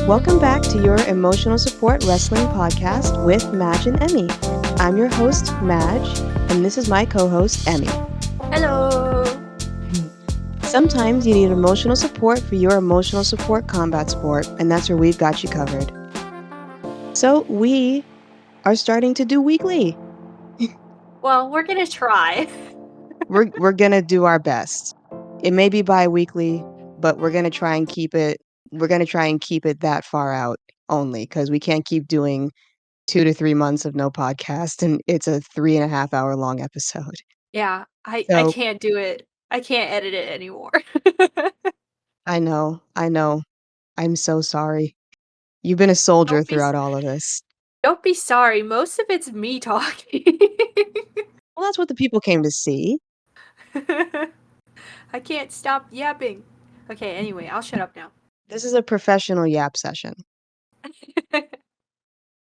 Welcome back to your Emotional Support Wrestling podcast with Maj and Emi. I'm your host, Maj, and this is my co-host, Emi. Hello! Sometimes you need emotional support for your emotional support combat sport, and that's where we've got you covered. So we are starting to do weekly. Well, we're gonna try. We're gonna do our best. It may be bi-weekly, but we're gonna try and keep it. We're gonna try and keep it that far out only because we can't keep doing 2 to 3 months of no podcast, and it's a 3.5 hour long episode. Yeah, I So can't do it. I can't edit it anymore. I know. I'm so sorry. You've been a soldier Don't be throughout all of this. don't be sorry. Most of it's me talking. Well, that's what the people came to see. I can't stop yapping. Okay, anyway, I'll shut up now. This is a professional yap session.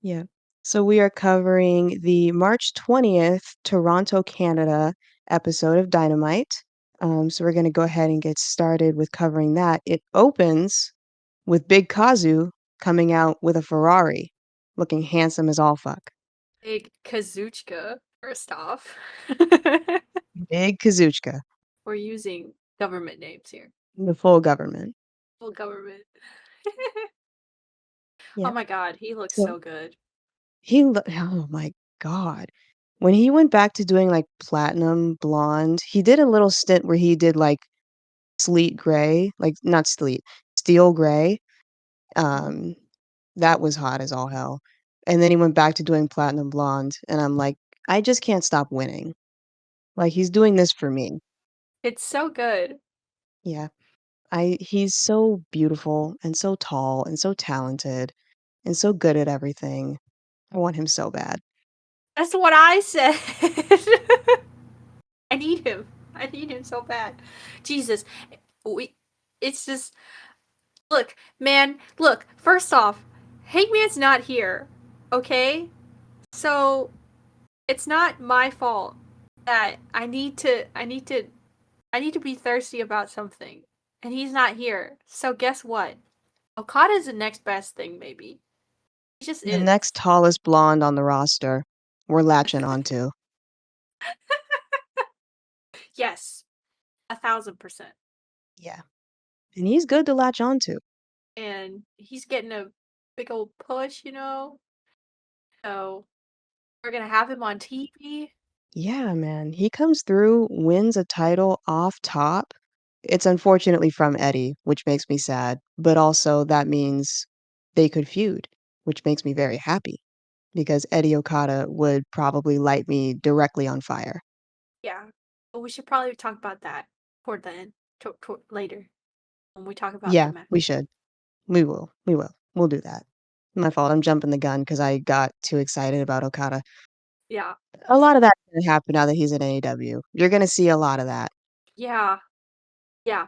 Yeah. So we are covering the March 20th Toronto, Canada episode of Dynamite. So we're going to go ahead and get started with covering that. It opens with Big Kazu coming out with a Ferrari, looking handsome as all fuck. Big Kazuchka, first off. Big Kazuchka, We're using government names here. the full government. Full government. Oh Yeah. my god, he looks So so good. oh my God. When he went back to doing like platinum blonde, he did a little stint where he did like sleet gray, like not sleet, steel gray. Um, that was hot as all hell. And then he went back to doing platinum blonde, and I'm like, I just can't stop winning. Like he's doing this for me. It's so good. Yeah. He's so beautiful and so tall and so talented and so good at everything. I want him so bad. That's what I said. I need him. I need him so bad. Jesus. It's just look, man, look, first off, Hangman's not here. Okay? So it's not my fault that I need to be thirsty about something. And he's not here. So guess what? Okada's the next best thing, maybe. He just The is. next tallest blonde on the roster, we're latching onto. Yes. 1,000%. Yeah. And he's good to latch onto. And he's getting a big old push, So we're gonna have him on TV. Yeah, man. He comes through, wins a title off top. It's unfortunately from Eddie, which makes me sad, but also that means they could feud, which makes me very happy because Eddie Okada would probably light me directly on fire. Yeah, but we should probably talk about that toward the end, later when we talk about the Yeah, match. we should. We will. We will. We'll do that. My fault. I'm jumping the gun because I got too excited about Okada. Yeah, A lot of that's gonna happen now that he's in AEW. You're gonna see a lot of that. yeah, yeah.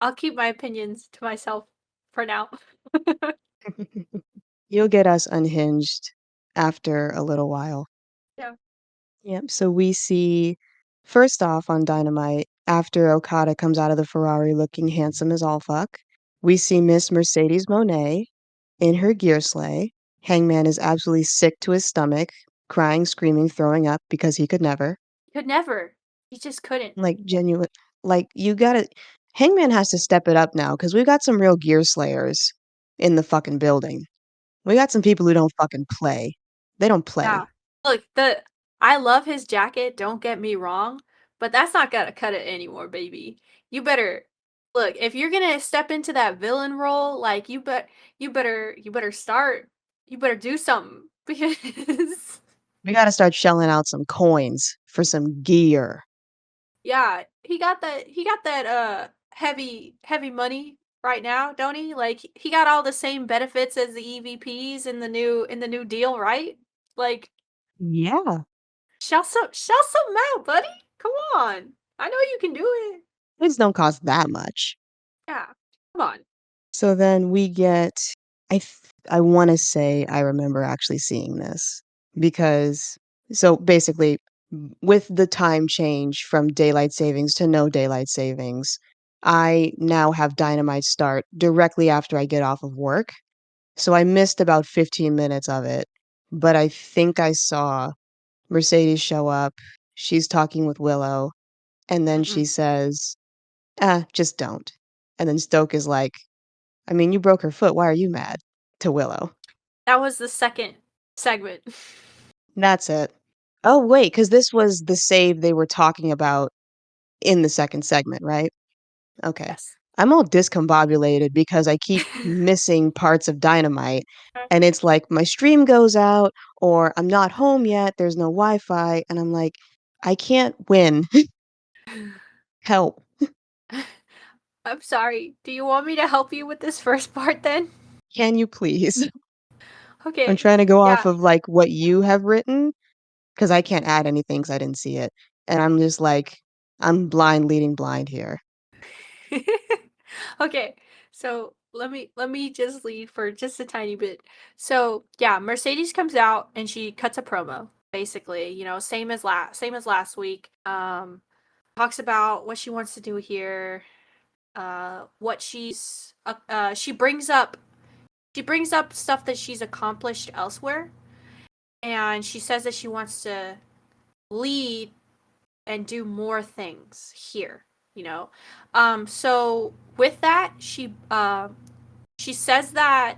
I'll keep my opinions to myself for now. You'll get us unhinged after a little while. Yeah. Yep. So we see, first off on Dynamite, after Okada comes out of the Ferrari looking handsome as all fuck, we see Miss Mercedes Monet in her gear sleigh. Hangman is absolutely sick to his stomach, crying, screaming, throwing up because he could never. Could never. He just couldn't. Like, genuine. Like, you gotta. Hangman has to step it up now because we've got some real gear slayers in the fucking building. We got some people who don't fucking play. They don't Yeah. play. Look, I love his jacket, don't get me wrong, but that's not gonna cut it anymore, baby. You better look, if you're gonna step into that villain role, like you better do something because We gotta start shelling out some coins for some gear. yeah, he got that heavy money right now, don't he? Like he got all the same benefits as the EVPs in the new deal, right? Like Yeah. shout some out, buddy. Come on. I know you can do it. Things don't cost that much. Yeah. Come on. So then we get I wanna say I remember actually seeing this because so basically with the time change from daylight savings to no daylight savings, I now have Dynamite start directly after I get off of work. So I missed about 15 minutes of it, but I think I saw Mercedes show up. She's talking with Willow, and then she Mm-mm. says, "Ah, just don't." And then Stoke is like, "I mean, you broke her foot. Why are you mad?" To Willow. That was the second segment. That's it. Oh, wait, because this was the save they were talking about in the second segment, right? Okay. Yes. I'm all discombobulated because I keep missing parts of Dynamite, and it's like my stream goes out or I'm not home yet, there's no Wi-Fi, and I'm like, "I can't win. Help. I'm sorry. Do you want me to help you with this first part then? Can you please?" I'm Okay. trying to go off Yeah. of, like, what you have written because I can't add anything because I didn't see it, and I'm just like, I'm blind leading blind here. Okay. So let me just lead for just a tiny bit. So yeah, Mercedes comes out and she cuts a promo, basically, same as last week. Talks about what she wants to do here, what she brings up stuff that she's accomplished elsewhere, and she says that she wants to lead and do more things here, you know. So with that, she says that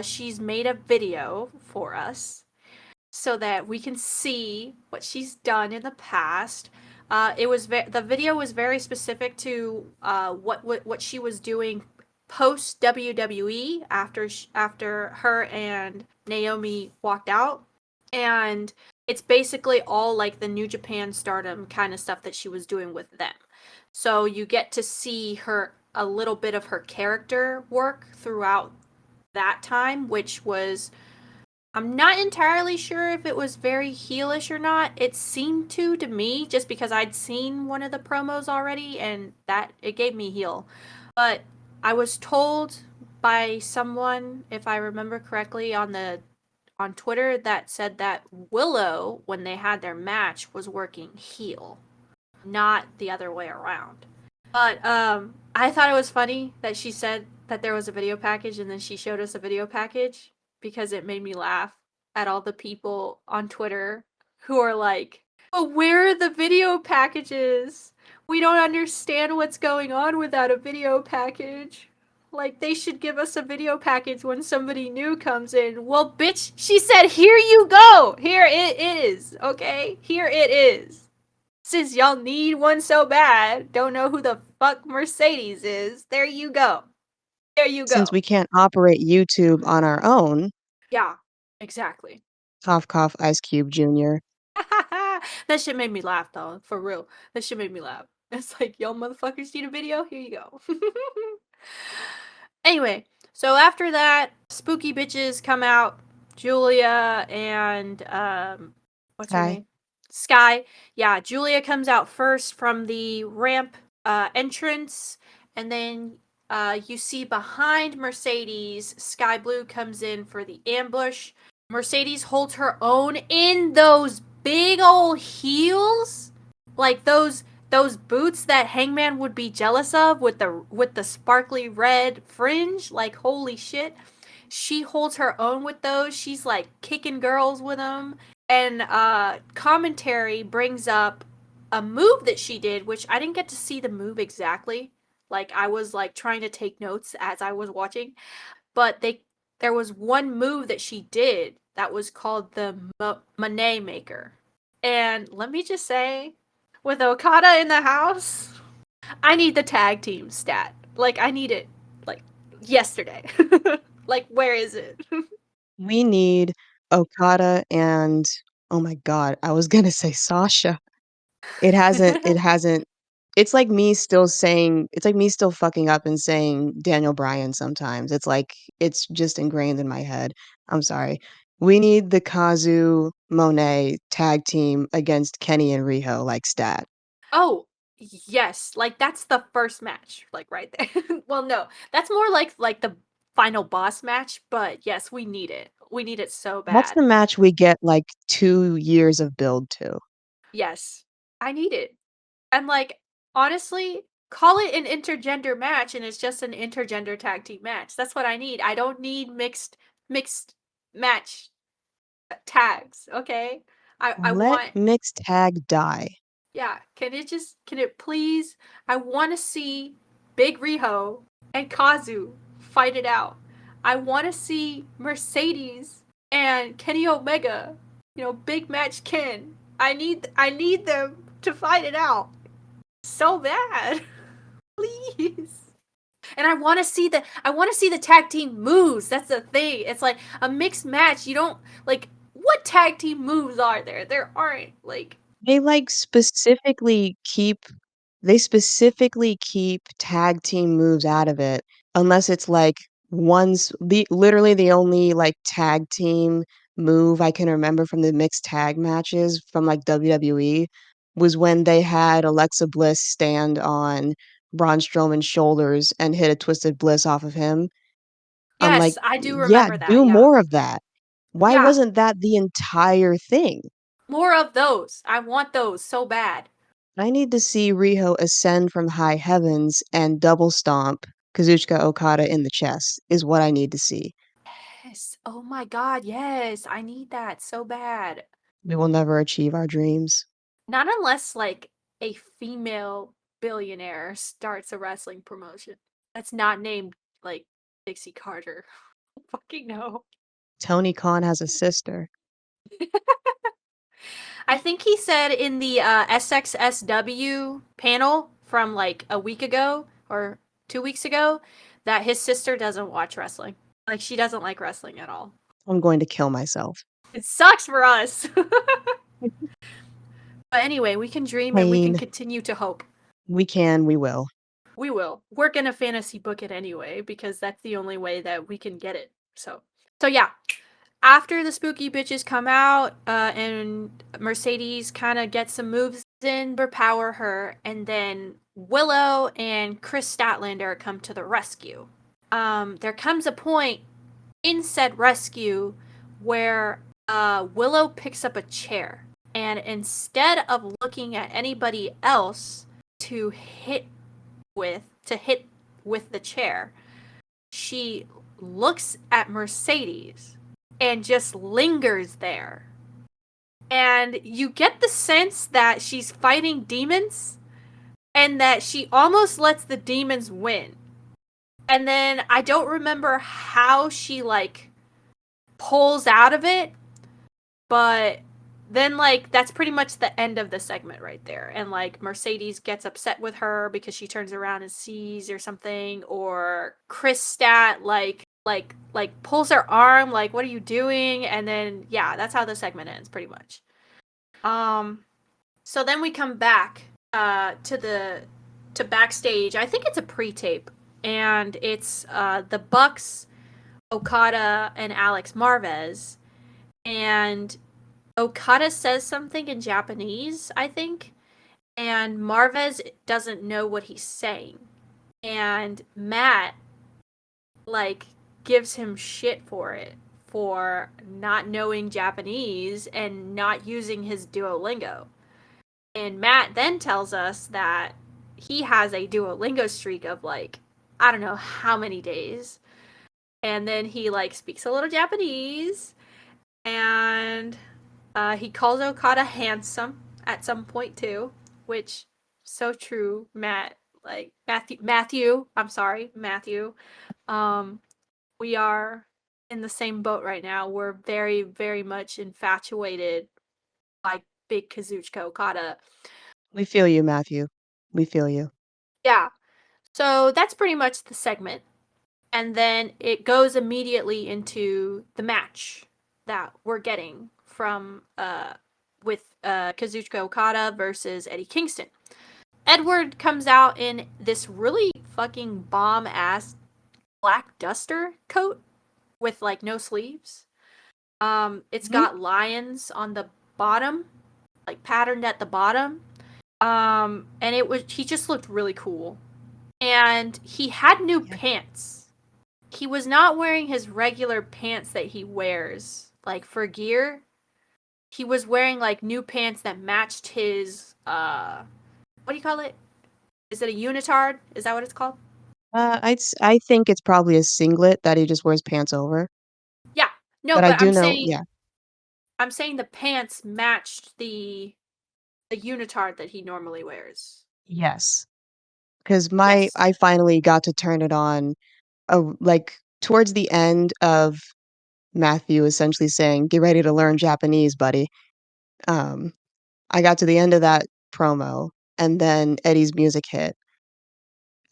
she's made a video for us so that we can see what she's done in the past. The video was very specific to what she was doing post WWE after her and Naomi walked out, and it's basically all like the New Japan Stardom kind of stuff that she was doing with them. So you get to see her a little bit of her character work throughout that time, which was, I'm not entirely sure if it was very heelish or not. It seemed to me, just because I'd seen one of the promos already, and that it gave me heel. But I was told by someone, if I remember correctly, on Twitter, that said that Willow, when they had their match, was working heel, not the other way around. But I thought it was funny that she said that there was a video package and then she showed us a video package, because it made me laugh at all the people on Twitter who are like, "But where are the video packages? We don't understand what's going on without a video package. Like, they should give us a video package when somebody new comes in." Well, bitch, she said, "Here you go. Here it is. Okay? Here it is. Since y'all need one so bad, don't know who the fuck Mercedes is. There you go. There you Since go." we can't operate YouTube on our own, Yeah, exactly. cough, cough, Ice Cube Jr. That shit made me laugh, though. For real. That shit made me laugh. It's like, yo, motherfuckers need a video? Here you go. Anyway, so after that, spooky bitches come out. Julia and what's her Hi. name? Sky. Yeah, Julia comes out first from the ramp entrance, and then you see behind Mercedes, Sky Blue comes in for the ambush. Mercedes holds her own in those big old heels, like those boots that Hangman would be jealous of, with the sparkly red fringe. Like, holy shit. She holds her own with those. She's like kicking girls with them. And commentary brings up a move that she did, which I didn't get to see the move exactly. Like, I was like trying to take notes as I was watching, but there was one move that she did that was called the Monet Maker. And let me just say, with Okada in the house, I need the tag team stat. Like, I need it like yesterday. Like, where is it? We need Okada and oh my god, I was gonna say Sasha. It hasn't it's like me still fucking up and saying Daniel Bryan sometimes. It's like it's just ingrained in my head. I'm sorry. We need the Kazu Monet tag team against Kenny and Riho like stat. Oh, yes. Like, that's the first match, like right there. Well, no, that's more like the final boss match. But yes, we need it. We need it so That's bad. the match we get like 2 years of build to. Yes, I need it. And like, honestly, call it an intergender match, and it's just an intergender tag team match. That's what I need. I don't need mixed match tags. Okay, I Let want. mixed tag die. Yeah, can it please? I want to see Big Riho and Kazu fight it out. I want to see Mercedes and Kenny Omega, big match Ken. I need them to fight it out so bad. Please. And I want to see the tag team moves. That's the thing. It's like a mixed match. You don't like what tag team moves are there? There aren't like They, like, specifically keep tag team moves out of it, unless it's, like, literally the only, like, tag team move I can remember from the mixed tag matches from, like, WWE was when they had Alexa Bliss stand on Braun Strowman's shoulders and hit a Twisted Bliss off of him. I'm like, yes, I do "Yeah, remember that. do Yeah. more of that." Why Yeah. wasn't that the entire thing? More of those. I want those so bad. I need to see Riho ascend from high heavens and double stomp Kazuchika Okada in the chest is what I need to see. Yes. Oh my god, yes. I need that so bad. We will never achieve our dreams. Not unless like a female billionaire starts a wrestling promotion that's not named like Dixie Carter. Fucking no. Tony Khan has a sister. I think he said in the SXSW panel from like a week ago or 2 weeks ago that his sister doesn't watch wrestling. Like she doesn't like wrestling at all. I'm going to kill myself. It sucks for us. But anyway, we can dream I and we can mean, continue to hope. we will. We will. We're gonna fantasy book it anyway because that's the only way that we can get it. So yeah. After the spooky bitches come out, and Mercedes kind of gets some moves in, overpower her, and then Willow and Chris Statlander come to the rescue. There comes a point in said rescue where Willow picks up a chair, and instead of looking at anybody else to hit with the chair, she looks at Mercedes and just lingers there. And you get the sense that she's fighting demons and that she almost lets the demons win. And then I don't remember how she like pulls out of it, but then like that's pretty much the end of the segment right there. And like Mercedes gets upset with her because she turns around and sees or something, or Chris Stat like pulls her arm like what are you doing? And then yeah, that's how the segment ends pretty much. So then we come back to backstage. I think it's a pre-tape, and it's the Bucks, Okada, and Alex Marvez, and Okada says something in Japanese, I think, and Marvez doesn't know what he's saying. And Matt, like, gives him shit for it, for not knowing Japanese and not using his Duolingo. And Matt then tells us that he has a Duolingo streak of, like, I don't know how many days. And then he, like, speaks a little Japanese, and he calls Okada handsome at some point too, which so true. Matthew. I'm sorry, Matthew. Um, we are in the same boat right now. We're very, very much infatuated by Big Kazuchika Okada. We feel you, Matthew. We feel you. Yeah. So that's pretty much the segment. And then it goes immediately into the match that we're getting from with Kazuchika Okada versus Eddie Kingston. Edward comes out in this really fucking bomb ass black duster coat with like no sleeves. It's got lions on the bottom, like patterned at the bottom. And he just looked really cool. And he had new pants. He was not wearing his regular pants that he wears, like for gear. He was wearing like new pants that matched his what do you call it? Is it a unitard? Is that what it's called? I think it's probably a singlet that he just wears pants over, Yeah. No, but I but do know yeah, I'm saying the pants matched the unitard that he normally wears. yes, 'cause my Yes. I finally got to turn it on, like, towards the end of Matthew essentially saying, "Get ready to learn Japanese, buddy." Um, I got to the end of that promo, and then Eddie's music hit,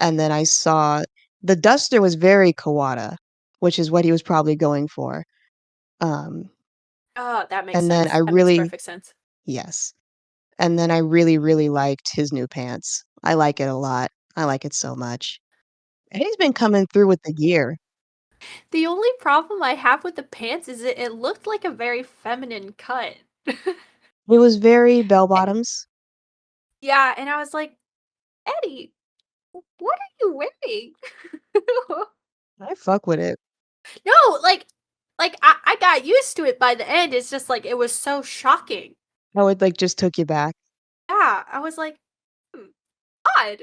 and then I saw the duster was very Kawada, which is what he was probably going for, um, Oh, that makes and then I sense. That makes really perfect sense. yes. And then I really, really liked his new pants. I like it a lot. I like it so much. And he's been coming through with the gear. The only problem I have with the pants is it looked like a very feminine cut. It was very bell bottoms. Yeah, and I was like, Eddie, what are you wearing? I fuck with it. No, I got used to it by the end. It's just like it was so shocking. How it like just took you back. Yeah, I was like, hmm, odd,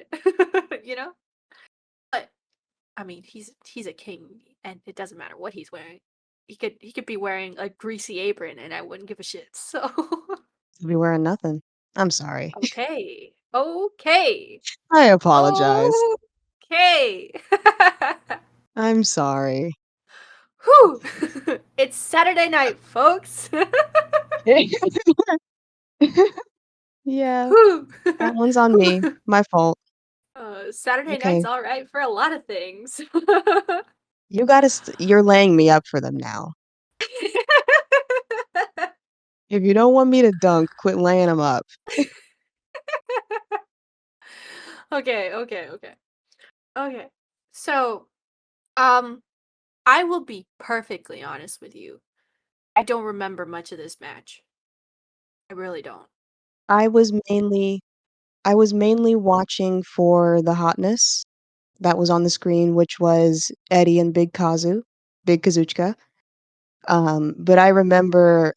you know. But I mean, he's a king, and it doesn't matter what he's wearing. He could be wearing a greasy apron, and I wouldn't give a shit. So To be wearing nothing. I'm sorry. okay, okay, I apologize. okay. I'm sorry. Whew! It's Saturday night, folks. Yeah, Whew. that one's on me. Whew. My fault. Saturday night's Okay. all right for a lot of things. You gotta you're laying me up for them now. If you don't want me to dunk, quit laying them up. Okay, okay, okay. Okay. So, um, I will be perfectly honest with you. I don't remember much of this match. I really don't. I was mainly I was mainly watching for the hotness that was on the screen, which was Eddie and Big Kazuchika. But I remember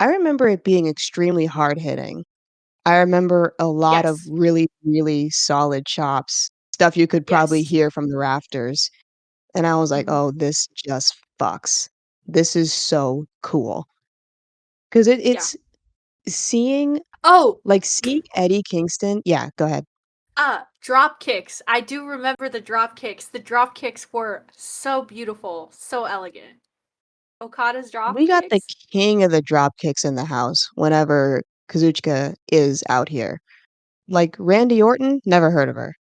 it being extremely hard hitting. I remember a lot of Yes. really, really solid chops, stuff you could probably Yes. hear from the rafters, and I was like, Mhm. "Oh, this just fucks. This is so cool." 'Cause Yeah. it's seeing Oh, seeing Eddie Kingston yeah, go ahead. drop kicks. I do remember the drop kicks. The drop kicks were so beautiful, so elegant. Okada's drop We got the kicks. king of the drop kicks in the house whenever Kazuchika is out here. Like, Randy Orton? Never heard of her.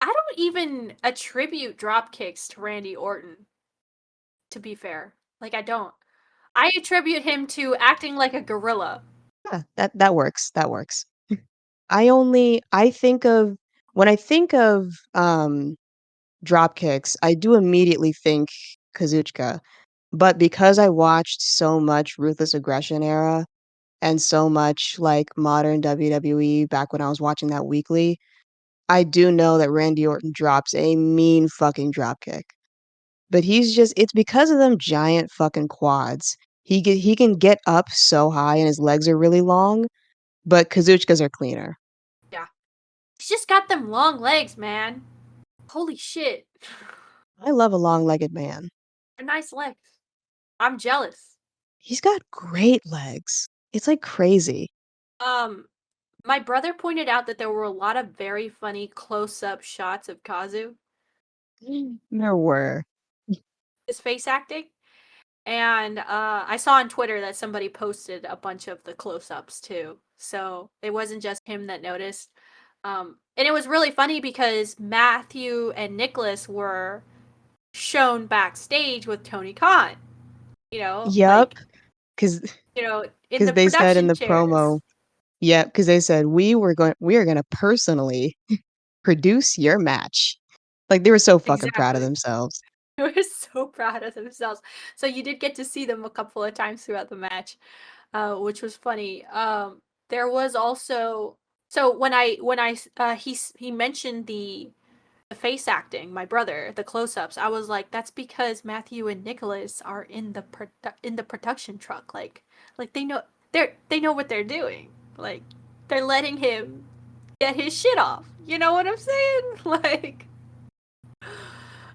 I don't even attribute drop kicks to Randy Orton, to be fair. Like I don't. I attribute him to acting like a gorilla. Yeah, that works, that works. I think of when I think of, drop kicks, I do immediately think Kazuchika, but because I watched so much Ruthless Aggression era and so much, like, modern WWE back when I was watching that weekly, I do know that Randy Orton drops a mean fucking drop kick. But he's just it's because of them giant fucking quads. He can get up so high and his legs are really long, but Kazuchikas are cleaner. Yeah. He's just got them long legs, man. Holy shit. I love a long-legged man. They're nice legs. I'm jealous. He's got great legs. It's, like, crazy. Um, my brother pointed out that there were a lot of very funny close-up shots of Kazu, There were. his face acting. And I saw on Twitter that somebody posted a bunch of the close-ups too. So it wasn't just him that noticed. And it was really funny because Matthew and Nicholas were shown backstage with Tony Khan. You know, Yep, like, 'cause in 'cause the they said in production the chairs. promo yep, because they said, we are gonna personally produce your match." Like, they were so fucking proud of Exactly. themselves. They were so proud of themselves. So you did get to see them a couple of times throughout the match, which was funny. There was also so he mentioned the face acting, my brother, the close-ups. I was like, that's because Matthew and Nicholas are in the in the production truck. Like they know they know what they're doing. Like they're letting him. get his shit off. You know what I'm saying? Like,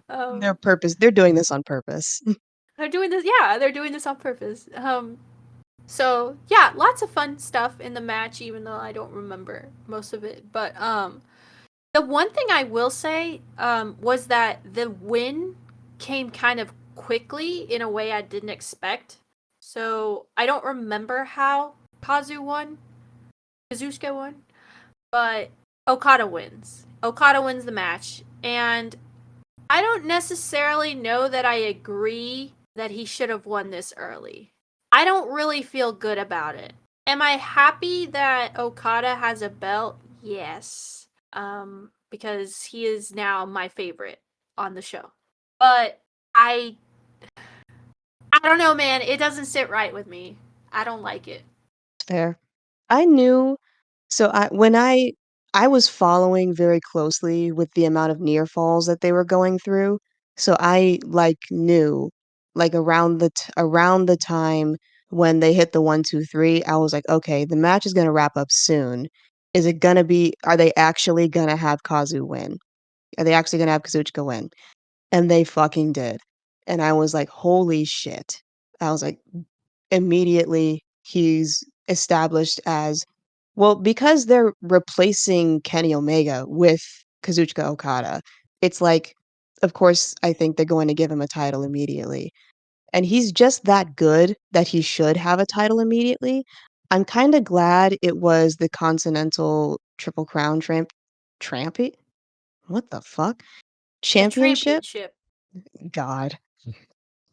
um, They're doing this on purpose. they're doing this. Yeah, they're doing this on purpose. So yeah, lots of fun stuff in the match, even though I don't remember most of it. But the one thing I will say was that the win came kind of quickly in a way I didn't expect. So I don't remember how Kazuchika won, but Okada wins. Okada wins the match, and I don't necessarily know that I agree that he should have won this early. I don't really feel good about it. Am I happy that Okada has a belt? Yes. Because he is now my favorite on the show. But I don't know, man. It doesn't sit right with me. I don't like it. Fair. I knew so I was following very closely with the amount of near falls that they were going through. So I like knew like around the time when they hit the 1, 2, 3, I was like, okay, the match is gonna wrap up soon. Is it gonna be are they actually gonna have Kazu win? Are they actually gonna have Kazuchika win? And they fucking did. And I was like, holy shit. I was like, immediately he's established as well, because they're replacing Kenny Omega with Kazuchika Okada. It's like, of course, I think they're going to give him a title immediately. And he's just that good that he should have a title immediately. I'm kind of glad it was the Continental Triple Crown Trampy? What the fuck? The Championship? championship. God.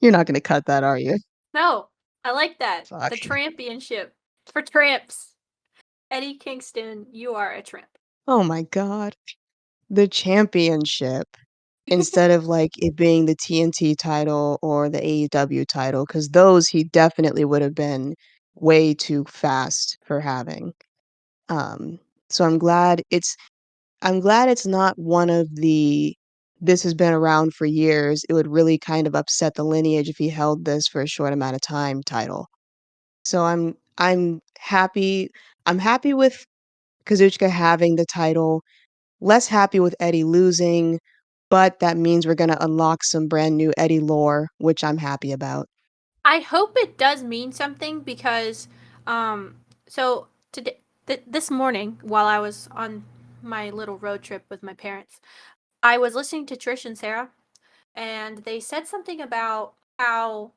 You're not going to cut that, are you? No, I like that. Fuck. The championship. For tramps. Eddie Kingston, you are a tramp. Oh my god. The championship instead of, like, it being the TNT title or the AEW title, because those he definitely would have been way too fast for having. Um, so I'm glad it's not one of the "This has been around for years, it would really kind of upset the lineage if he held this for a short amount of time" title. So I'm happy with Kazuchika having the title, less happy with Eddie losing, but that means we're gonna unlock some brand new Eddie lore, which I'm happy about. I hope it does mean something because, so today, this morning, while I was on my little road trip with my parents, I was listening to Trish and Sarah, and they said something about how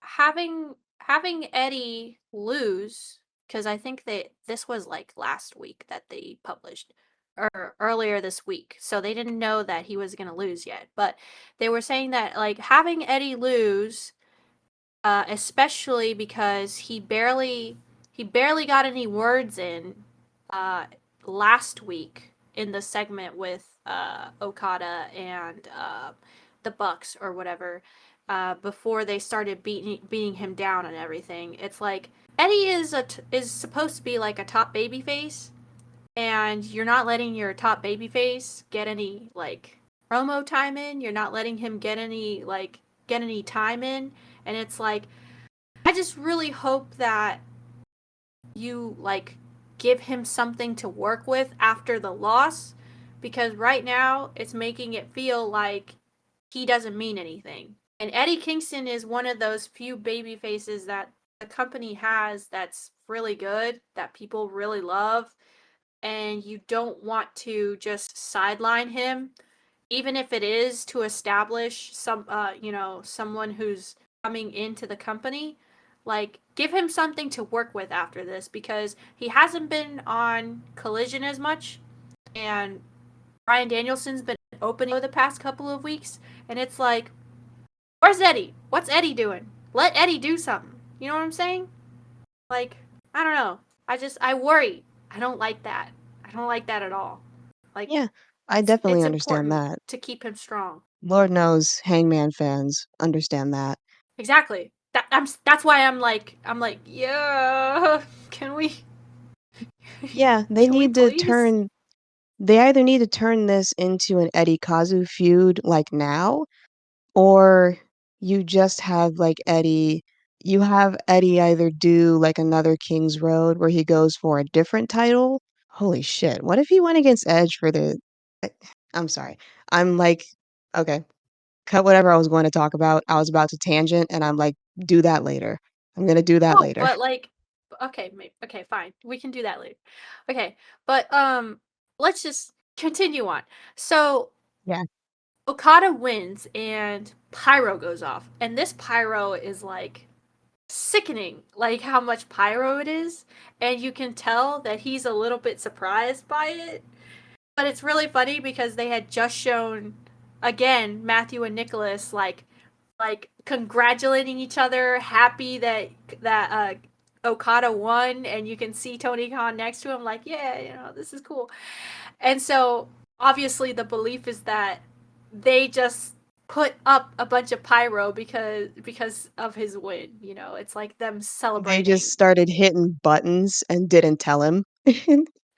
having Eddie lose, because I think that this was like last week that they published, or earlier this week, so they didn't know that he was gonna lose yet, but they were saying that like having Eddie lose, especially because he barely got any words in uh, last week in the segment with Okada and the Bucks or whatever. Before they started beating him down and everything, it's like Eddie is supposed to be like a top babyface, and you're not letting your top babyface get any like promo time in. You're not letting him get any time in, and it's like I just really hope that you like give him something to work with after the loss, because right now it's making it feel like he doesn't mean anything. And Eddie Kingston is one of those few baby faces that the company has that's really good, that people really love, and you don't want to just sideline him, even if it is to establish someone who's coming into the company. Like, give him something to work with after this, because he hasn't been on Collision as much, and Bryan Danielson's been opening the past couple of weeks, and it's like, where's Eddie? What's Eddie doing? Let Eddie do something. You know what I'm saying? Like, I don't know. I worry. I don't like that. I don't like that at all. Like, Yeah, I it's definitely understand important that. to keep him strong. Lord knows Hangman fans understand that. Exactly. That's why I'm like, yeah, can we Yeah, can we please? they either need to turn this into an Eddie Kazu feud, like, now, or you just have, like, Eddie either do, like, another King's Road where he goes for a different title, Holy shit. What if he went against Edge for the I I'm sorry. I'm like, okay, cut whatever I was going to talk about. I was about to tangent, and I'm like, do that later. I'm gonna do that Oh, later. but like, okay, okay, fine. We can do that later. Okay, but let's just continue on. So Yeah. Okada wins and pyro goes off, and this pyro is like sickening, like how much pyro it is, and you can tell that he's a little bit surprised by it. But it's really funny because they had just shown again Matthew and Nicholas like congratulating each other, happy that Okada won, and you can see Tony Khan next to him, like, yeah, you know, this is cool. And so obviously the belief is that they just put up a bunch of pyro because of his win. You know, it's like them They just celebrating. started hitting buttons and didn't tell him.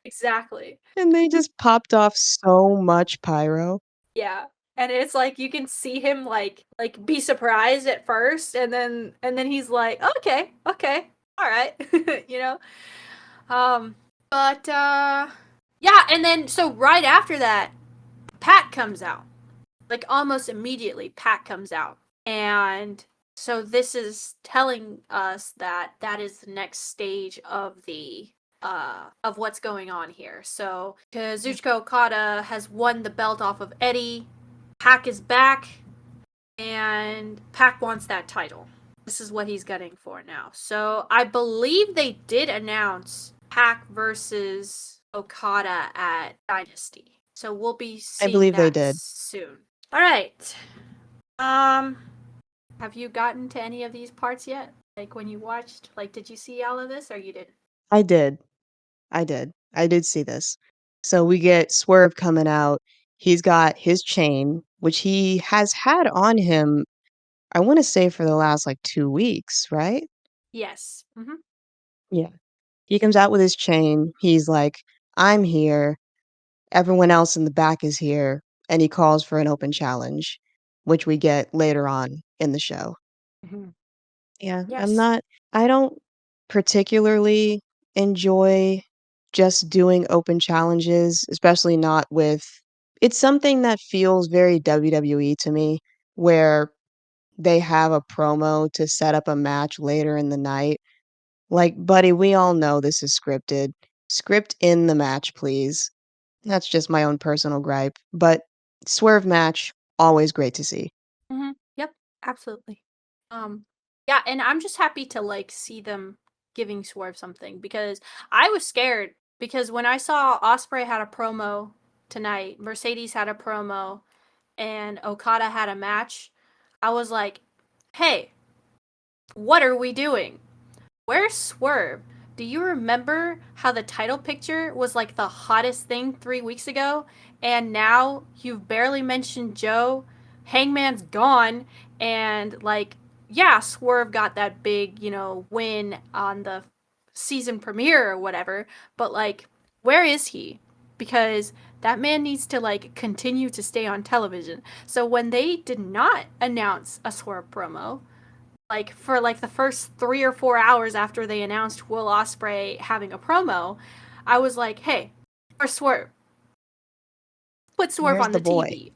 Exactly. And they just popped off so much pyro. Yeah. And it's like you can see him like be surprised at first, and then he's like, "Okay, okay. All right." you know? But yeah, and then so right after that, Pat comes out. Like almost immediately Pat comes out. And so this is telling us that that is the next stage of what's going on here. So Kazuchika Okada has won the belt off of Eddie. Pac is back, and Pac wants that title. This is what he's gunning for now. So I believe they did announce Pac versus Okada at Dynasty. So we'll be I seeing believe they that did. soon. All right. Um, have you gotten to any of these parts yet? Like when you watched, like, did you see all of this or you didn't? I did. I did. I did see this. So we get Swerve coming out. He's got his chain, which he has had on him, I wanna say for the last, like, 2 weeks, right? Yes. Mm-hmm. Yeah. He comes out with his chain. He's like, "I'm here. Everyone else in the back is here," and he calls for an open challenge, which we get later on in the show. Mm-hmm. Yeah, Yes. I don't particularly enjoy just doing open challenges, especially not with it's something that feels very WWE to me, where they have a promo to set up a match later in the night. Like, buddy, we all know this is scripted. Script in the match, please. That's just my own personal gripe, but swerve match, always great to see. Mm-hmm. Yep. Absolutely. Yeah, and I'm just happy to like see them giving Swerve something because I was scared because when I saw Osprey had a promo tonight, Mercedes had a promo, and Okada had a match, I was like, "Hey, what are we doing? Where's Swerve? Do you remember how the title picture was like the hottest thing 3 weeks ago? And now you've barely mentioned Joe. Hangman's gone. And like, yeah, Swerve got that big, win on the season premiere or whatever. But like, where is he? Because that man needs to like continue to stay on television. So when they did not announce a Swerve promo, like for like the first 3 or 4 hours after they announced Will Ospreay having a promo, I was like, "Hey, where's Swerve? Put Swerve Where's on the the boy? TV.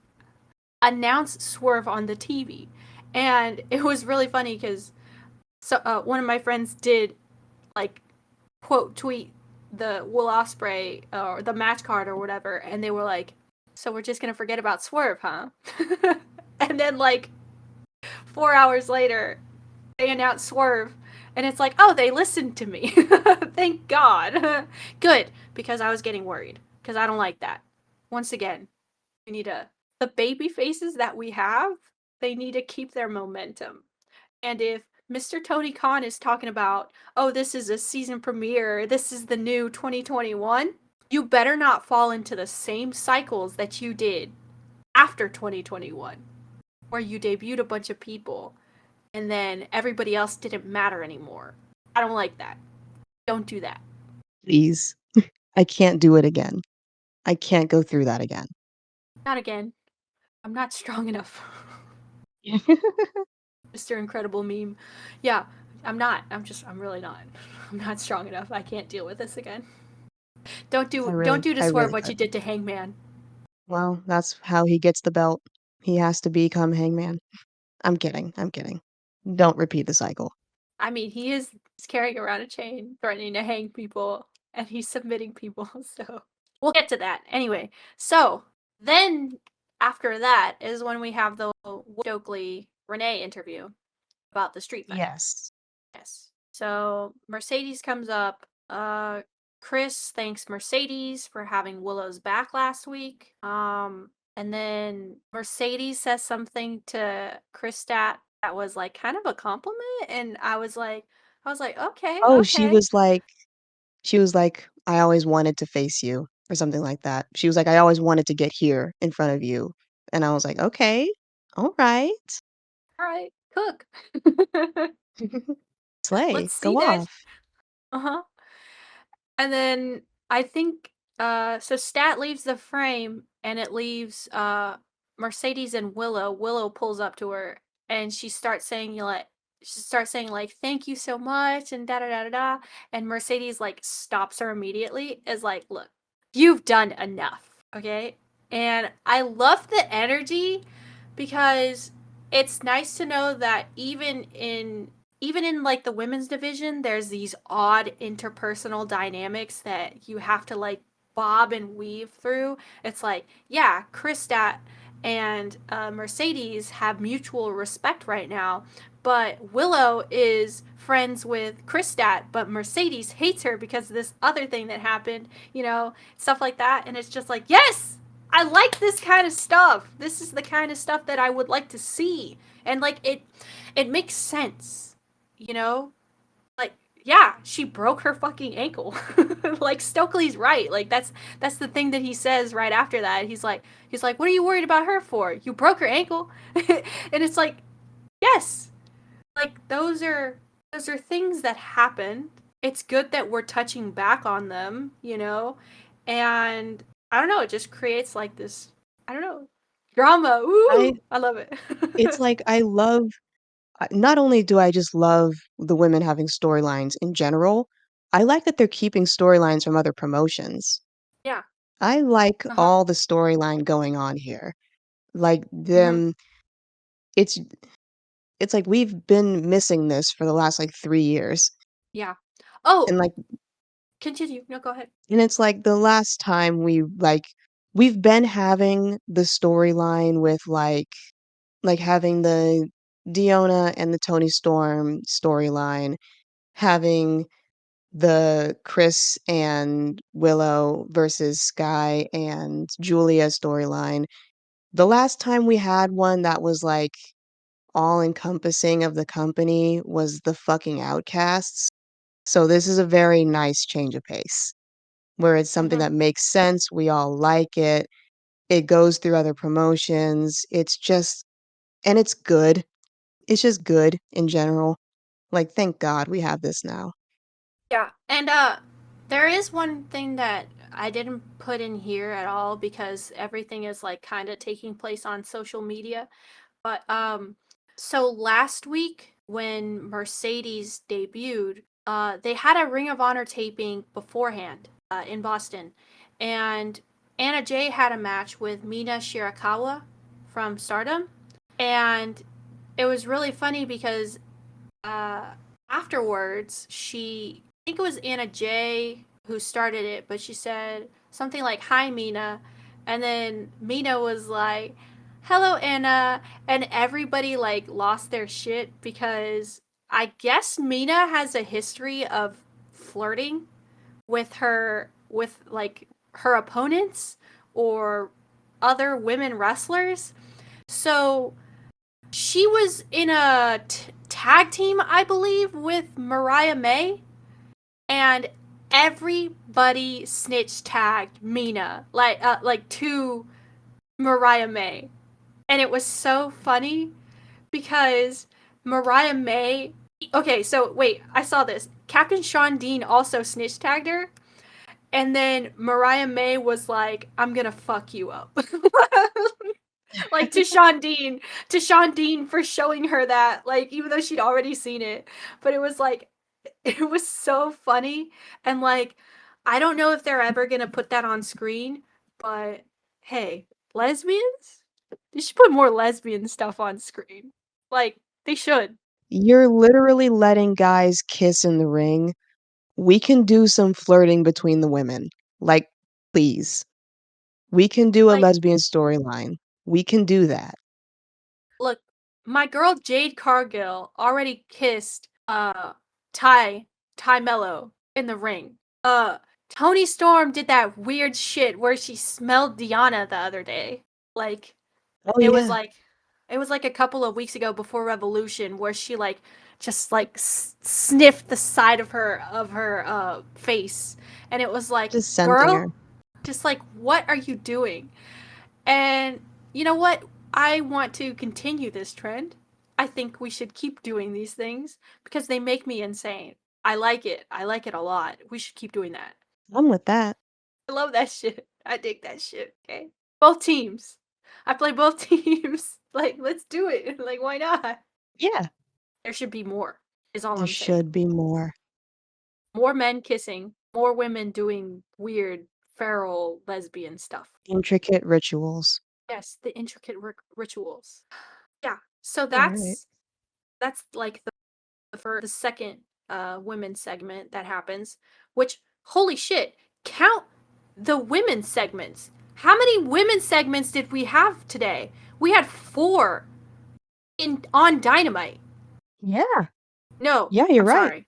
Announce Swerve on the TV." And it was really funny because one of my friends did like quote tweet the Will Ospreay or the match card or whatever, and they were like, "So we're just gonna forget about Swerve, huh?" and then like 4 hours later, they announce Swerve, and it's like, oh, they listened to me. Thank God. Good, because I was getting worried, because I don't like that. Once again, we need to, the baby faces that we have, they need to keep their momentum. And if Mr. Tony Khan is talking about, oh, this is a season premiere, this is the new 2021, you better not fall into the same cycles that you did after 2021, where you debuted a bunch of people and then everybody else didn't matter anymore. I don't like that. Don't do that. Please. I can't do it again. I can't go through that again. Not again. I'm not strong enough. Mr. Incredible meme. Yeah, I'm not. I'm really not. I'm not strong enough. I can't deal with this again. Don't do to I Swerve really what you could. did to Hangman. Well, that's how he gets the belt. He has to become Hangman. I'm kidding, I'm kidding. Don't repeat the cycle. I mean, he's carrying around a chain, threatening to hang people, and he's submitting people. So we'll get to that anyway. So then after that is when we have the Stokely Renee interview about the street fight. Yes. Yes. So Mercedes comes up. Chris thanks Mercedes for having Willow's back last week. And then Mercedes says something to Chris that was like kind of a compliment, and I was like, okay, Oh, okay, she was like, "I always wanted to face you," or something like that. She was like, "I always wanted to get here in front of you." And I was like, "Okay. Alright. all right, cook. Slay. Let's see Go that. off." Uh huh. And then I think so Stat leaves the frame and it leaves Mercedes and Willow. Willow pulls up to her and she starts saying like thank you so much and da da da da da, and Mercedes like stops her immediately, is like, look, you've done enough, okay? And I love the energy because it's nice to know that even in like the women's division, there's these odd interpersonal dynamics that you have to like bob and weave through. It's like, yeah, Kristat and Mercedes have mutual respect right now, but Willow is friends with Kristat, but Mercedes hates her because of this other thing that happened, stuff like that. And it's just like, yes, I like this kind of stuff. This is the kind of stuff that I would like to see. And like it makes sense, you know? Like, yeah, she broke her fucking ankle. Like Stokely's right. Like that's the thing that he says right after that. He's like, "What are you worried about her for? You broke her ankle." And it's like, "Yes. Like those are things that happen. It's good that we're touching back on them, you know?" And I don't know, it just creates like this, I don't know, drama. I Ooh, I love it. It's like I love not only do I just love the women having storylines in general, I like that they're keeping storylines from other promotions. Yeah. I like Uh-huh. all the storyline going on here. Like Mhm. them it's it's like we've been missing this for the last like 3 years. Yeah. Oh, And like continue. No, go ahead. and it's like the last time we've been having the storyline with like having the Diona and the Tony Storm storyline, having the Chris and Willow versus Sky and Julia storyline. The last time we had one that was, like, all-encompassing of the company was the fucking Outcasts, so this is a very nice change of pace, where it's something Mhm. that makes sense, we all like it goes through other promotions, it's just and it's good. It's just good in general. Like, thank God we have this now. Yeah. And there is one thing that I didn't put in here at all because everything is like kind of taking place on social media. But so last week when Mercedes debuted, they had a Ring of Honor taping beforehand in Boston, and Anna Jay had a match with Mina Shirakawa from Stardom, and it was really funny because uh, afterwards, I think it was Anna Jay who started it, but she said something like, "Hi, Mina." And then Mina was like, "Hello, Anna." And everybody like lost their shit because I guess Mina has a history of flirting with like her opponents or other women wrestlers. So she was in a tag team, I believe, with Mariah May, and everybody snitch tagged Mina like to Mariah May, and it was so funny because Mariah May. Okay, so wait, I saw this. Captain Sean Dean also snitch tagged her, and then Mariah May was like, "I'm gonna fuck you up." Like to Sean Dean for showing her that, like, even though she'd already seen it. But it was like, it was so funny. And like, I don't know if they're ever gonna put that on screen, but hey, lesbians? They should put more lesbian stuff on screen. Like, they should. You're literally letting guys kiss in the ring. We can do some flirting between the women. Like, please. We can do a Like, lesbian storyline. We can do that. look, my girl Jade Cargill already kissed Ty Mello in the ring. Tony Storm did that weird shit where she smelled Deanna the other day. Like, Oh, it was yeah. like it was like a couple of weeks ago before Revolution where she like just like sniffed the side of her face, and it was like, Just scenting her. girl, just like, what are you doing? And you know what? I want to continue this trend. I think we should keep doing these things because they make me insane. I like it. I like it a lot. We should keep doing that. I'm with that. I love that shit. I dig that shit. Okay. Both teams. I play both teams. Like, let's do it. Like, why not? Yeah. There should be more, is all There I'm saying. should be more. More men kissing, more women doing weird, feral, lesbian stuff. Intricate rituals. Yes, the intricate rituals. Yeah. So Alright. that's like the second women's segment that happens, which, holy shit, count the women's segments. How many women's segments did we have today? We had 4 in on Dynamite. Yeah. No, Yeah, you're I'm right. sorry.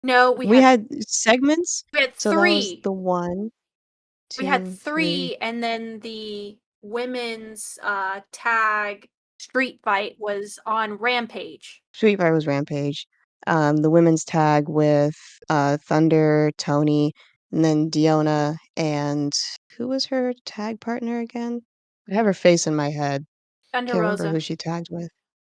No, We had segments, we had so that was 3. the one, We had 2, 3. 3, and then the women's tag street fight was on Rampage. Street Fighter was Rampage. The women's tag with, Thunder, Tony, and then Diona, and who was her tag partner again? I have her face in my head. Thunder Can't remember Rosa. who she tagged with.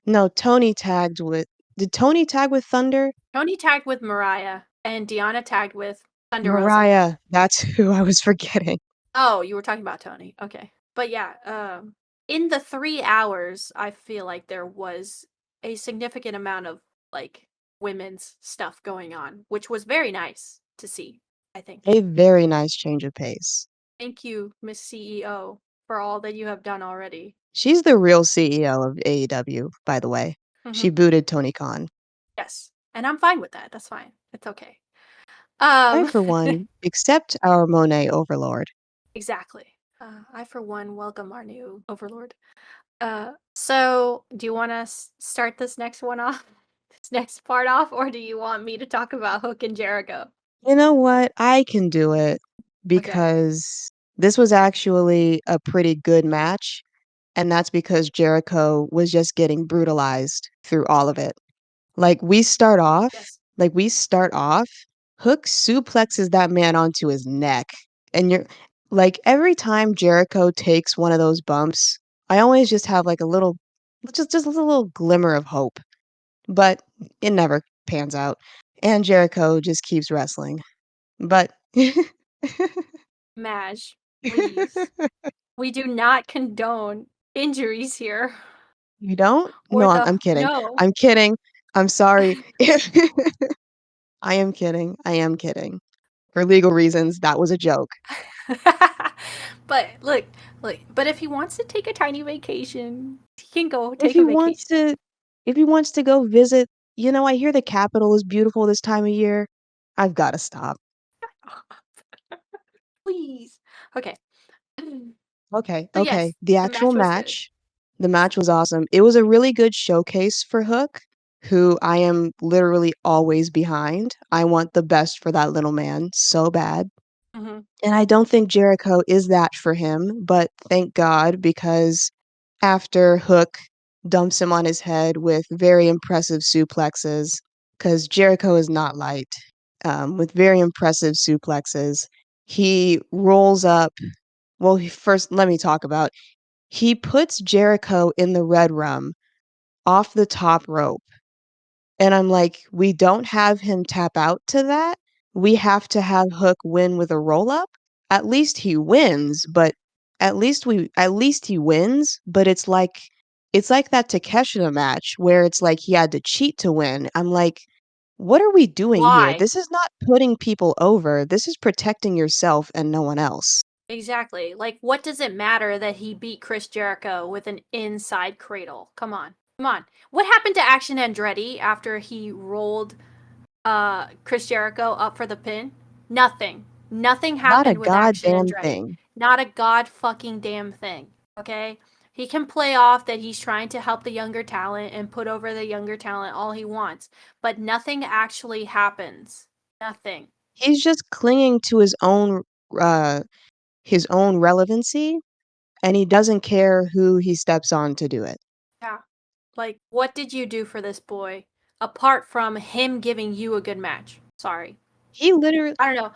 No, Tony tagged with did Tony tag with Thunder? Tony tagged with Mariah, and Deanna tagged with Thunder Rosa. Mariah, that's who I was forgetting. Oh, you were talking about Tony. Okay. But yeah, in the 3 hours, I feel like there was a significant amount of like women's stuff going on, which was very nice to see, I think. A very nice change of pace. Thank you, Miss CEO, for all that you have done already. She's the real CEO of AEW, by the way. She Mhm. booted Tony Khan. Yes. And I'm fine with that. That's fine. It's okay. I, Um for one, accept our Monet overlord. exactly. I for one welcome our new overlord. So do you want to start this next one off? This next part off, or do you want me to talk about Hook and Jericho? You know what? I can do it Okay. because this was actually a pretty good match, and that's because Jericho was just getting brutalized through all of it. Like, Yes. we start off, Hook suplexes that man onto his neck, and you're like, every time Jericho takes one of those bumps, I always just have, like, a little just a little glimmer of hope, but it never pans out, and Jericho just keeps wrestling. But Maj, please. We do not condone injuries here. You don't? Or No, I'm the I'm kidding. no. I'm kidding. I'm sorry. I am kidding. I am kidding. For legal reasons, that was a joke. But look, but if he wants to take a tiny vacation, he can go If take a he wants vacation. to if he wants to go visit, I hear the capital is beautiful this time of year. I've gotta stop. Please. Okay. Okay, So okay. yes, The the actual match was good. match, the match was awesome. It was a really good showcase for Hook, who I am literally always behind. I want the best for that little man so bad. Mhm. And I don't think Jericho is that for him, but thank God, because after Hook dumps him on his head with very impressive suplexes, because Jericho is not light, with very impressive suplexes, he rolls up. Well, first, let me talk about. He puts Jericho in the red rum off the top rope. And I'm like, we don't have him tap out to that. We have to have Hook win with a roll up. At least he wins, but at least he wins, but it's like that Takeshita match where it's like he had to cheat to win. I'm like, What are we doing here? Why? This is not putting people over. This is protecting yourself and no one else. Exactly. Like, what does it matter that he beat Chris Jericho with an inside cradle? Come on. Come on. What happened to Action Andretti after he rolled Chris Jericho up for the pin? Nothing. Nothing Not a happened with Action goddamn Andretti. thing. Not a god fucking damn thing. Okay? He can play off that he's trying to help the younger talent and put over the younger talent all he wants, but nothing actually happens. Nothing. He's just clinging to uh his own relevancy, and he doesn't care who he steps on to do it. Yeah. Like, what did you do for this boy apart from him giving you a good match? Sorry. He literally I don't know.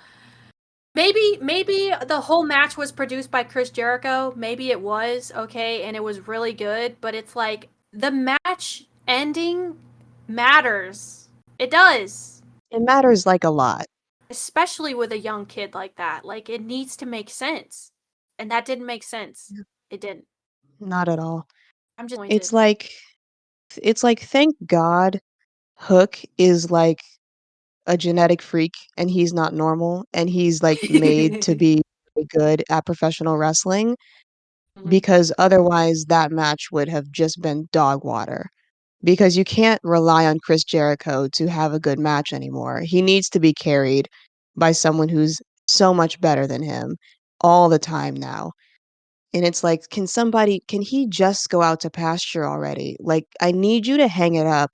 Maybe the whole match was produced by Chris Jericho. Maybe it was, okay, and it was really good, but it's like the match ending matters. It does. it matters like a lot. Especially with a young kid like that. Like it needs to make sense. And that didn't make sense. It didn't. Not at all. I'm just It's disappointed. like it's like thank God Hook is like a genetic freak and he's not normal and he's like made to be really good at professional wrestling Mhm. because otherwise that match would have just been dog water. Because you can't rely on Chris Jericho to have a good match anymore. He needs to be carried by someone who's so much better than him all the time now. And it's like, can he just go out to pasture already? Like, I need you to hang it up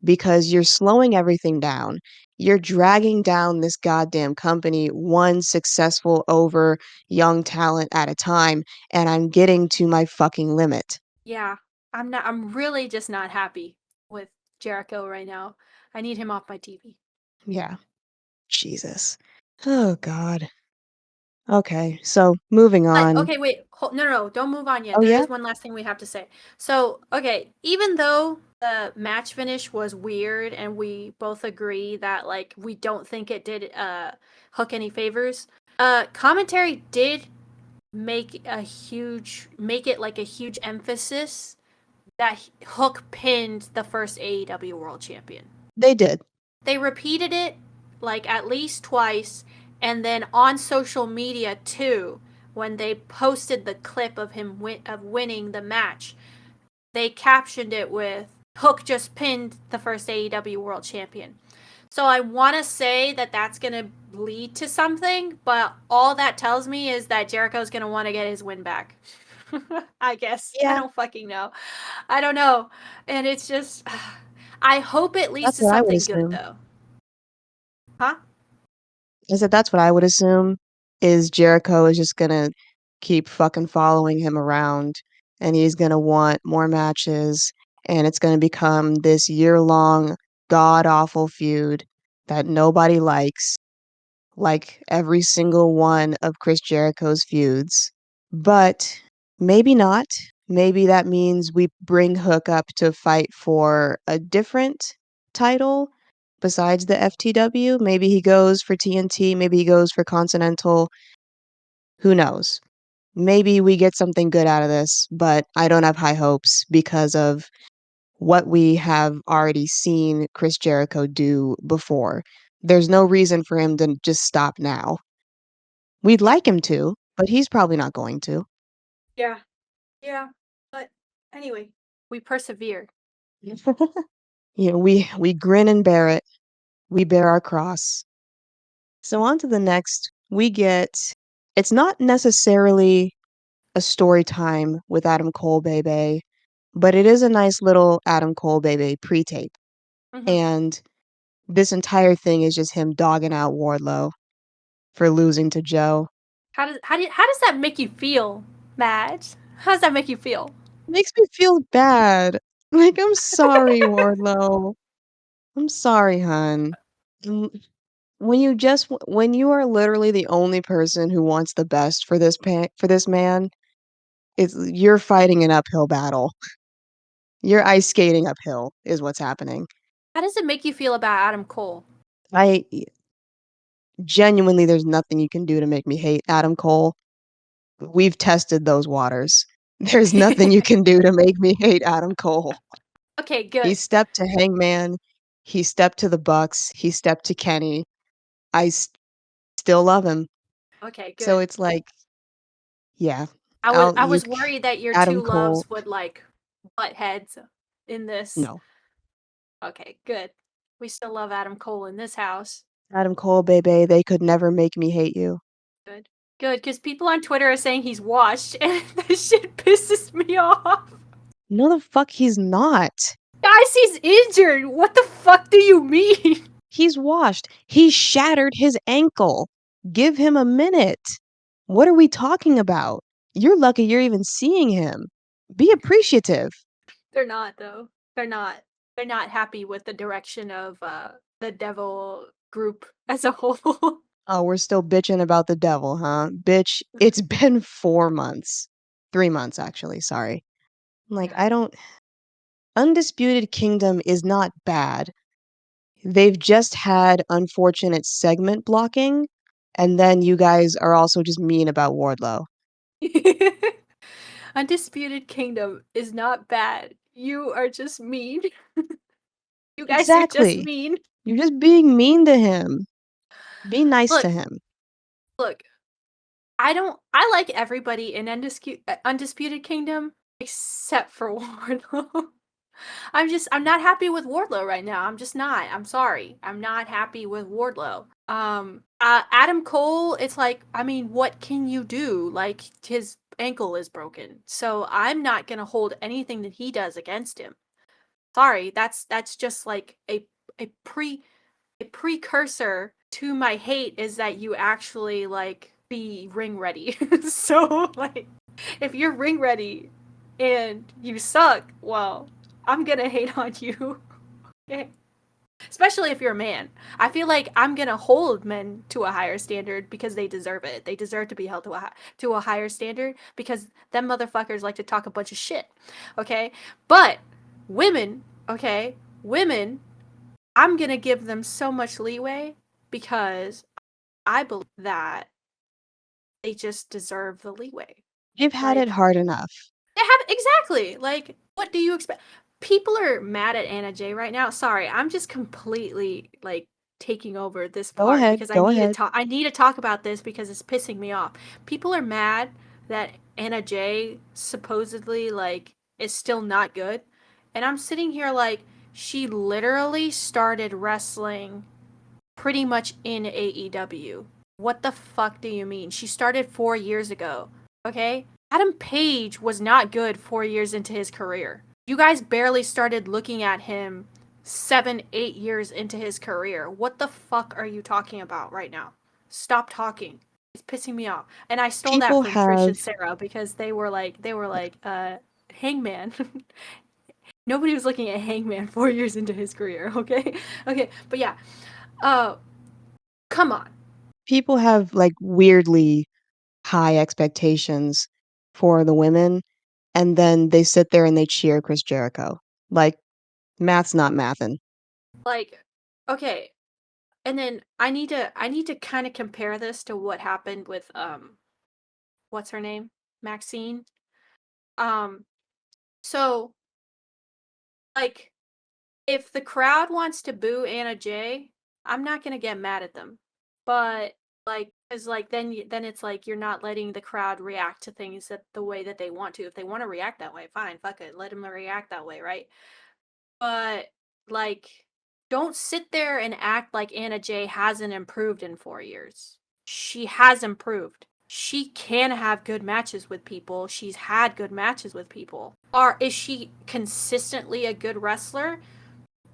because you're slowing everything down. You're dragging down this goddamn company one successful over young talent at a time, and I'm getting to my fucking limit. Yeah. I'm really just not happy with Jericho right now. I need him off my TV. Yeah. Jesus. Oh God. Okay, so moving But on. okay, wait. No, don't move on yet. Oh, There yeah? is one last thing we have to say. So, okay, even though the match finish was weird and we both agree that like we don't think it did Hook any favors, commentary did make it like a huge emphasis that Hook pinned the first AEW World Champion. They did. They repeated it like at least twice, and then on social media too, when they posted the clip of him winning the match, they captioned it with Hook just pinned the first AEW World Champion. So I want to say that that's going to lead to something, but all that tells me is that Jericho's going to want to get his win back. I guess. I Yeah, don't fucking know. I don't know. And it's just I hope it leads that's to what I would something good assume. though. Huh? I said that's what I would assume is Jericho is just gonna keep fucking following him around and he's gonna want more matches and it's gonna become this year-long god-awful feud that nobody likes, like every single one of Chris Jericho's feuds. But maybe not. Maybe that means we bring Hook up to fight for a different title besides the FTW. Maybe he goes for TNT, maybe he goes for Continental. Who knows? Maybe we get something good out of this, but I don't have high hopes because of what we have already seen Chris Jericho do before. There's no reason for him to just stop now. We'd like him to, but he's probably not going to. Yeah. Yeah. But anyway, we persevered. You know, we grin and bear it. We bear our cross. So on to the next. We get it's not necessarily a story time with Adam Cole Bebe, but it is a nice little Adam Cole Bebe pre-tape. Hmm. And this entire thing is just him dogging out Wardlow for losing to Joe. How does that make you feel, Madge? How does that make you feel? Makes me feel bad. Like, I'm sorry, Wardlow. I'm sorry, hun. Mm, when you are literally the only person who wants the best for for this man, you're fighting an uphill battle. You're ice skating uphill is what's happening. How does it make you feel about Adam Cole? I genuinely there's nothing you can do to make me hate Adam Cole. We've tested those waters. There's nothing you can do to make me hate Adam Cole. Okay, He good. stepped to Hangman. He stepped to the Bucks, he stepped to Kenny. I still love him. Okay, So good. it's like, yeah, I was I'll I you was worried that your Adam two Cole, loves would like butt heads in this. no. Okay, good. We still love Adam Cole in this house. Adam Cole, baby, they could never make me hate you. Good. Good, because people on Twitter are saying he's washed, and this shit pisses me off. No, the fuck he's not. Guys, he's injured. What the fuck do you mean? He's washed. He shattered his ankle. Give him a minute. What are we talking about? You're lucky you're even seeing him. Be appreciative. They're not though. They're not. They're not happy with the direction of the devil group as a whole. Oh, we're still bitching about the devil, huh? Bitch, it's been 4 months. 3 months, actually, sorry. Like, Yeah. I don't. Undisputed Kingdom is not bad. They've just had unfortunate segment blocking, and then you guys are also just mean about Wardlow. Undisputed Kingdom is not bad. You are just mean. You guys are just Exactly. mean. You're just being mean to him. Be nice to Look, him. look. I like everybody in Undisputed Kingdom except for Wardlow. I'm not happy with Wardlow right now. I'm just not. I'm sorry. I'm not happy with Wardlow. Adam Cole, it's like, I mean, what can you do? Like, his ankle is broken. So I'm not gonna hold anything that he does against him. Sorry, that's just like a pre a precursor to my hate is that you actually like be ring ready. So like if you're ring ready and you suck, well, I'm gonna hate on you. Okay. Especially if you're a man. I feel like I'm gonna hold men to a higher standard because they deserve it. They deserve to be held to a higher standard because them motherfuckers like to talk a bunch of shit. Okay? But women, okay? Women, I'm gonna give them so much leeway because I believe that they just deserve the leeway. You've had it Like, hard enough. they have exactly. Like, what do you expect? People are mad at Anna J right now. Sorry, I'm just completely like taking over this Go part ahead, because go ahead. I need to talk about this because it's pissing me off. People are mad that Anna J supposedly like is still not good. And I'm sitting here like she literally started wrestling pretty much in AEW. What the fuck do you mean? She started 4 years ago. Okay? Adam Page was not good 4 years into his career. You guys barely started looking at him 7, 8 years into his career. What the fuck are you talking about right now? Stop talking. It's pissing me off. And I stole that People from Trish and have Sarah because Hangman. Nobody was looking at Hangman 4 years into his career, okay? Okay, but yeah. Uh Come on. people have, like, weirdly high expectations for the women, and then they sit there and they cheer Chris Jericho. Like, math's not mathin'. Like, okay. And then I need to kind of compare this to what happened with what's her name? Maxine. Um so like if the crowd wants to boo Anna J, I'm not going to get mad at them. But like cuz like then it's like you're not letting the crowd react to things that the way that they want to. If they want to react that way, fine, fuck it. Let them react that way, right? But like don't sit there and act like Anna J hasn't improved in 4 years. She has improved. She can have good matches with people. She's had good matches with people. Or is she consistently a good wrestler?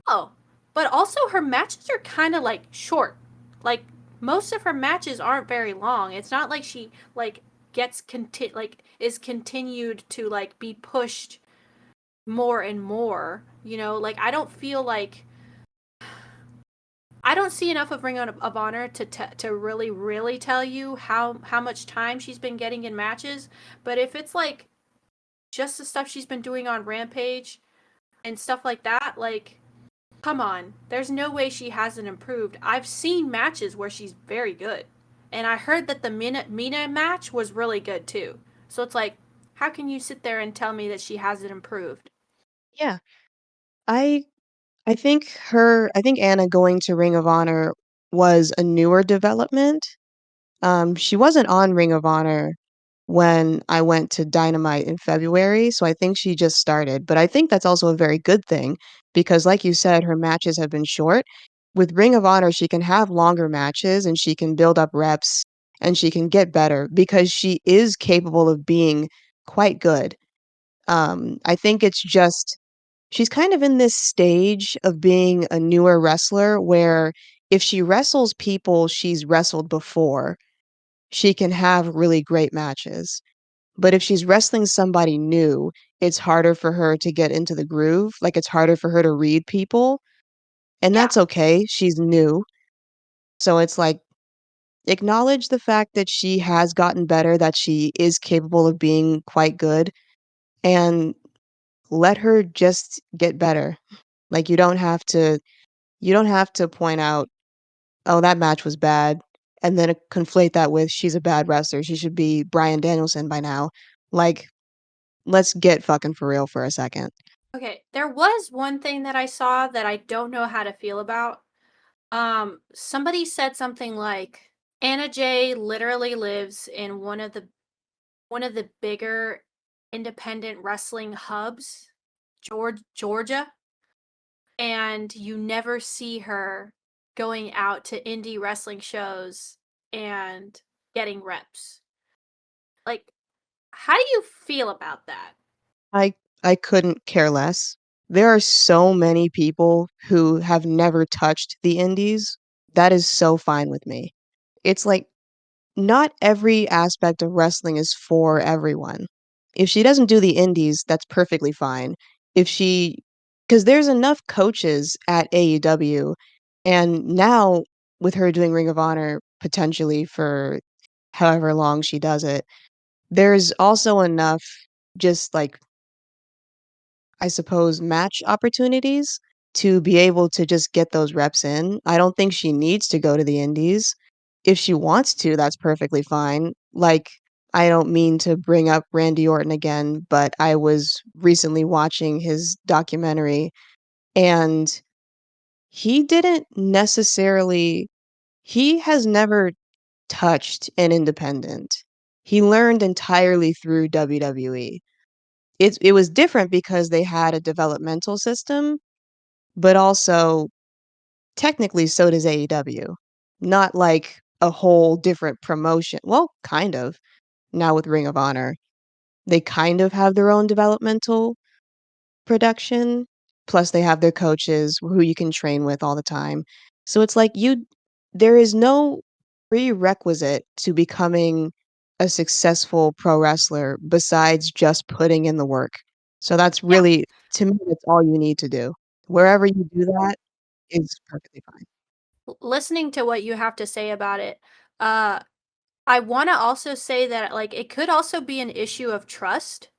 Oh, but also her matches are kind of like short. Like most of her matches aren't very long. It's not like she like like is continued to like be pushed more and more. You know, like I don't feel like I don't see enough of Ring of Honor to really tell you how much time she's been getting in matches. But if it's like just the stuff she's been doing on Rampage and stuff like that, like come on, there's no way she hasn't improved. I've seen matches where she's very good, and I heard that the Mina match was really good too. So it's like, how can you sit there and tell me that she hasn't improved? Yeah, I I think Anna going to Ring of Honor was a newer development. She wasn't on Ring of Honor when I went to Dynamite in February, so I think she just started. But I think that's also a very good thing because, like you said, her matches have been short. With Ring of Honor, she can have longer matches and she can build up reps and she can get better because she is capable of being quite good. I think it's just she's kind of in this stage of being a newer wrestler where if she wrestles people she's wrestled before, she can have really great matches. But if she's wrestling somebody new, it's harder for her to get into the groove. Like it's harder for her to read people. And Yeah. that's okay. She's new. So it's like acknowledge the fact that she has gotten better, that she is capable of being quite good, and let her just get better. Like you don't have to point out, "Oh, that match was bad," and then conflate that with, "She's a bad wrestler. She should be Bryan Danielson by now." Like, let's get fucking for real for a second. Okay, there was one thing that I saw that I don't know how to feel about. Somebody said something like Anna Jay literally lives in one of the bigger independent wrestling hubs, Georgia, and you never see her going out to indie wrestling shows and getting reps. Like, how do you feel about that? I I couldn't care less. There are so many people who have never touched the indies. That is so fine with me. It's like not every aspect of wrestling is for everyone. If she doesn't do the indies, that's perfectly fine. If she, because there's enough coaches at AEW, and now with her doing Ring of Honor potentially for however long she does it, there's also enough just like I suppose, match opportunities to be able to just get those reps in. I don't think she needs to go to the indies. If she wants to, that's perfectly fine. Like, I don't mean to bring up Randy Orton again, but I was recently watching his documentary and he didn't necessarily he has never touched an independent. He learned entirely through WWE. It was different because they had a developmental system, but also technically so does AEW. Not like a whole different promotion. Well, kind of. Now with Ring of Honor, they kind of have their own developmental production, plus they have their coaches who you can train with all the time. So it's like you there is no prerequisite to becoming a successful pro wrestler besides just putting in the work. So that's Yeah, really to me, that's all you need to do. Wherever you do that is perfectly fine. listening to what you have to say about it, uh, I want to also say that like it could also be an issue of trust.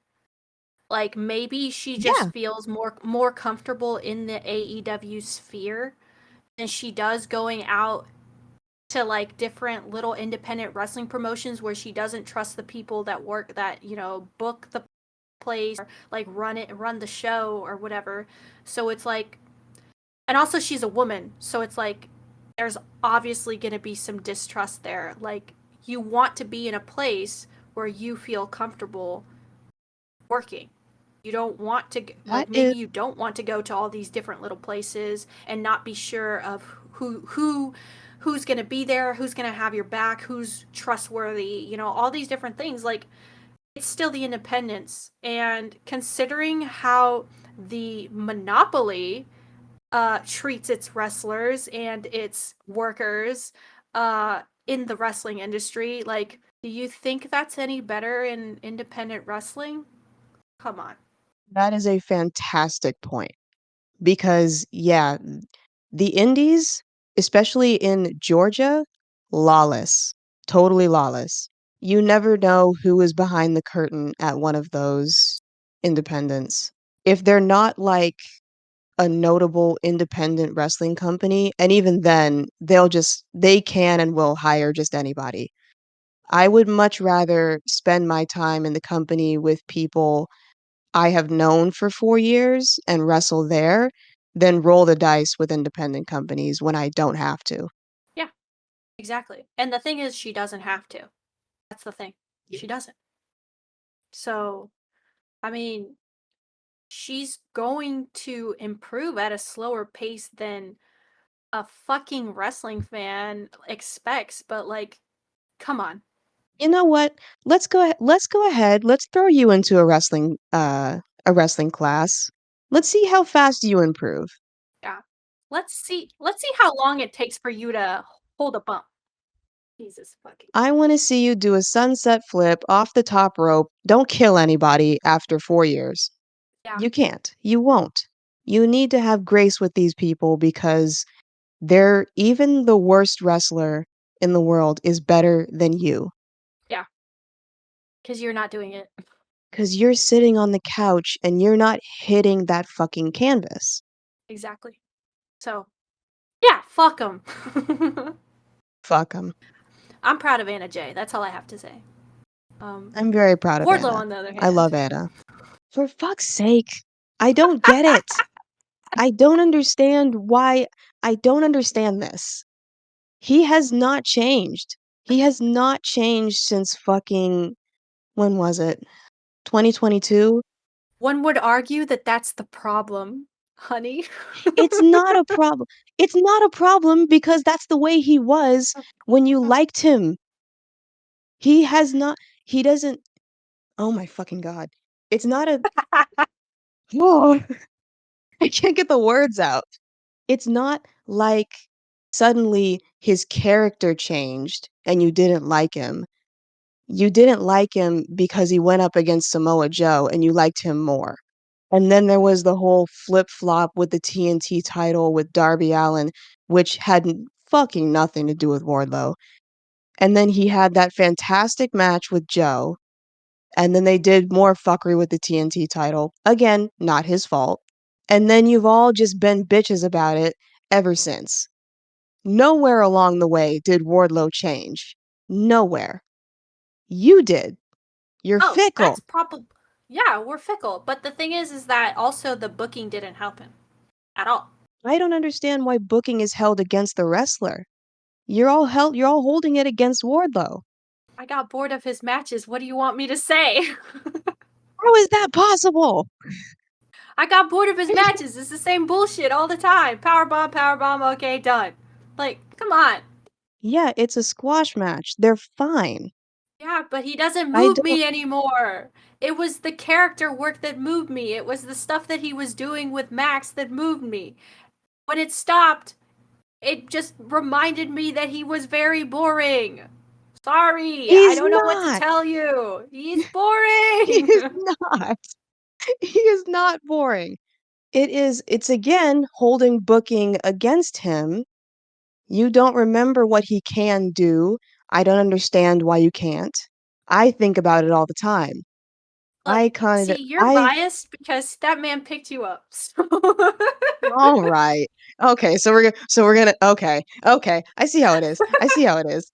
Like maybe she just Yeah, feels more comfortable in the AEW sphere than she does going out to like different little independent wrestling promotions where she doesn't trust the people that work that, book the place or like run the show or whatever. So it's like, and also she's a woman, so it's like there's obviously going to be some distrust there. Like you want to be in a place where you feel comfortable working. You don't want to that like is maybe you don't want to go to all these different little places and not be sure of who's going to be there, who's going to have your back, who's trustworthy, all these different things. Like it's still the independence, and considering how the monopoly treats its wrestlers and its workers in the wrestling industry, like do you think that's any better in independent wrestling? Come on. that is a fantastic point because, yeah, the indies, especially in Georgia, lawless, totally lawless. You never know who is behind the curtain at one of those independents. If they're not like a notable independent wrestling company, and even then, they can and will hire just anybody. I would much rather spend my time in the company with people I have known for 4 years and wrestle there than roll the dice with independent companies when I don't have to. Yeah, exactly. And the thing is, she doesn't have to. That's the thing. She doesn't. So, I mean, she's going to improve at a slower pace than a fucking wrestling fan expects, but like, come on. You know what? Let's go ahead. Let's throw you into a wrestling class. Let's see how fast you improve. Yeah. Let's see how long it takes for you to hold a bump. Jesus fucking. I want to see you do a sunset flip off the top rope. Don't kill anybody after 4 years. Yeah. You can't. You won't. You need to have grace with these people because they're even the worst wrestler in the world is better than you. Yeah. Cuz you're not doing it. Because you're sitting on the couch and you're not hitting that fucking canvas. Exactly. So, yeah, fuck them. Fuck them. I'm proud of Anna Jay. That's all I have to say. I'm very proud of Wardlow, Anna. on the other I hand. love Anna. For fuck's sake. I don't get it. I don't understand why. I don't understand this. He has not changed. He has not changed since fucking, when was it? 2022? One would argue that that's the problem, honey. It's not a problem. It's not a problem because that's the way he was when you liked him. He has not, he doesn't, oh my fucking God. It's not a, oh, I can't get the words out. It's not like suddenly his character changed and you didn't like him. You didn't like him because he went up against Samoa Joe and you liked him more. And then there was the whole flip-flop with the TNT title with Darby Allin, which had fucking nothing to do with Wardlow. And then he had that fantastic match with Joe, and then they did more fuckery with the TNT title. Again, not his fault. And then you've all just been bitches about it ever since. Nowhere along the way did Wardlow change. Nowhere. You did. You're Oh, that's fickle. probably, yeah, we're fickle. But the thing is that also the booking didn't help him at all. I don't understand why booking is held against the wrestler. You're all holding it against Wardlow. I got bored of his matches. What do you want me to say? How is that possible? I got bored of his matches. It's the same bullshit all the time. Power bomb, okay, done. Like, come on. Yeah, it's a squash match. They're fine. Yeah, but he doesn't I move don't me anymore. It was the character work that moved me. It was the stuff that he was doing with Max that moved me. When it stopped, it just reminded me that he was very boring. Sorry, I He's don't know what to not. tell you. He's He is boring. not. He is not boring. It's again holding booking against him. You don't remember what he can do. I don't understand why you can't. I think about it all the time. Look, I kind of see, you're I biased because that man picked you up. So all right. Okay, so we're gonna okay. Okay. I see how it is. I see how it is.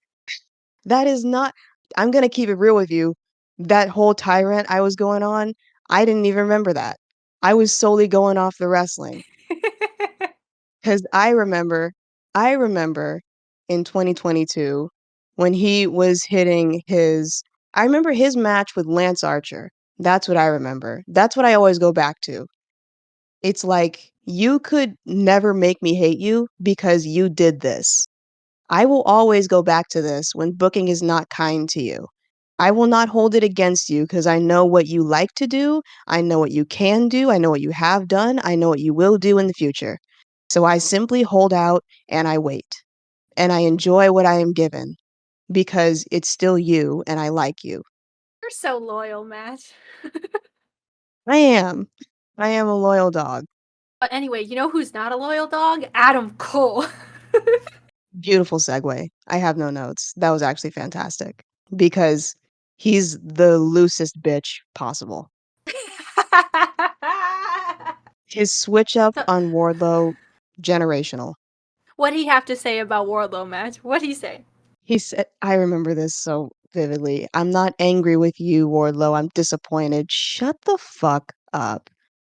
That is not I'm gonna keep it real with you. That whole tyrant I was going on, I didn't even remember that. I was solely going off the wrestling. 'Cause I remember in 2022 when he was hitting his I remember his match with Lance Archer. That's what I remember. That's what I always go back to. It's like, you could never make me hate you because you did this. I will always go back to this when booking is not kind to you. I will not hold it against you because I know what you like to do. I know what you can do. I know what you have done. I know what you will do in the future. So I simply hold out and I wait. And I enjoy what I am given because it's still you and I like you. you're so loyal, Matt. I am. I am a loyal dog. But anyway, you know who's not a loyal dog? Adam Cole. Beautiful segue. I have no notes. That was actually fantastic because he's the loosest bitch possible. His switch up So, on Wardlow, generational. what'd he have to say about Wardlow, Matt? What'd he say? He said, I remember this so vividly. I'm not angry with you, Wardlow. I'm disappointed. Shut the fuck up.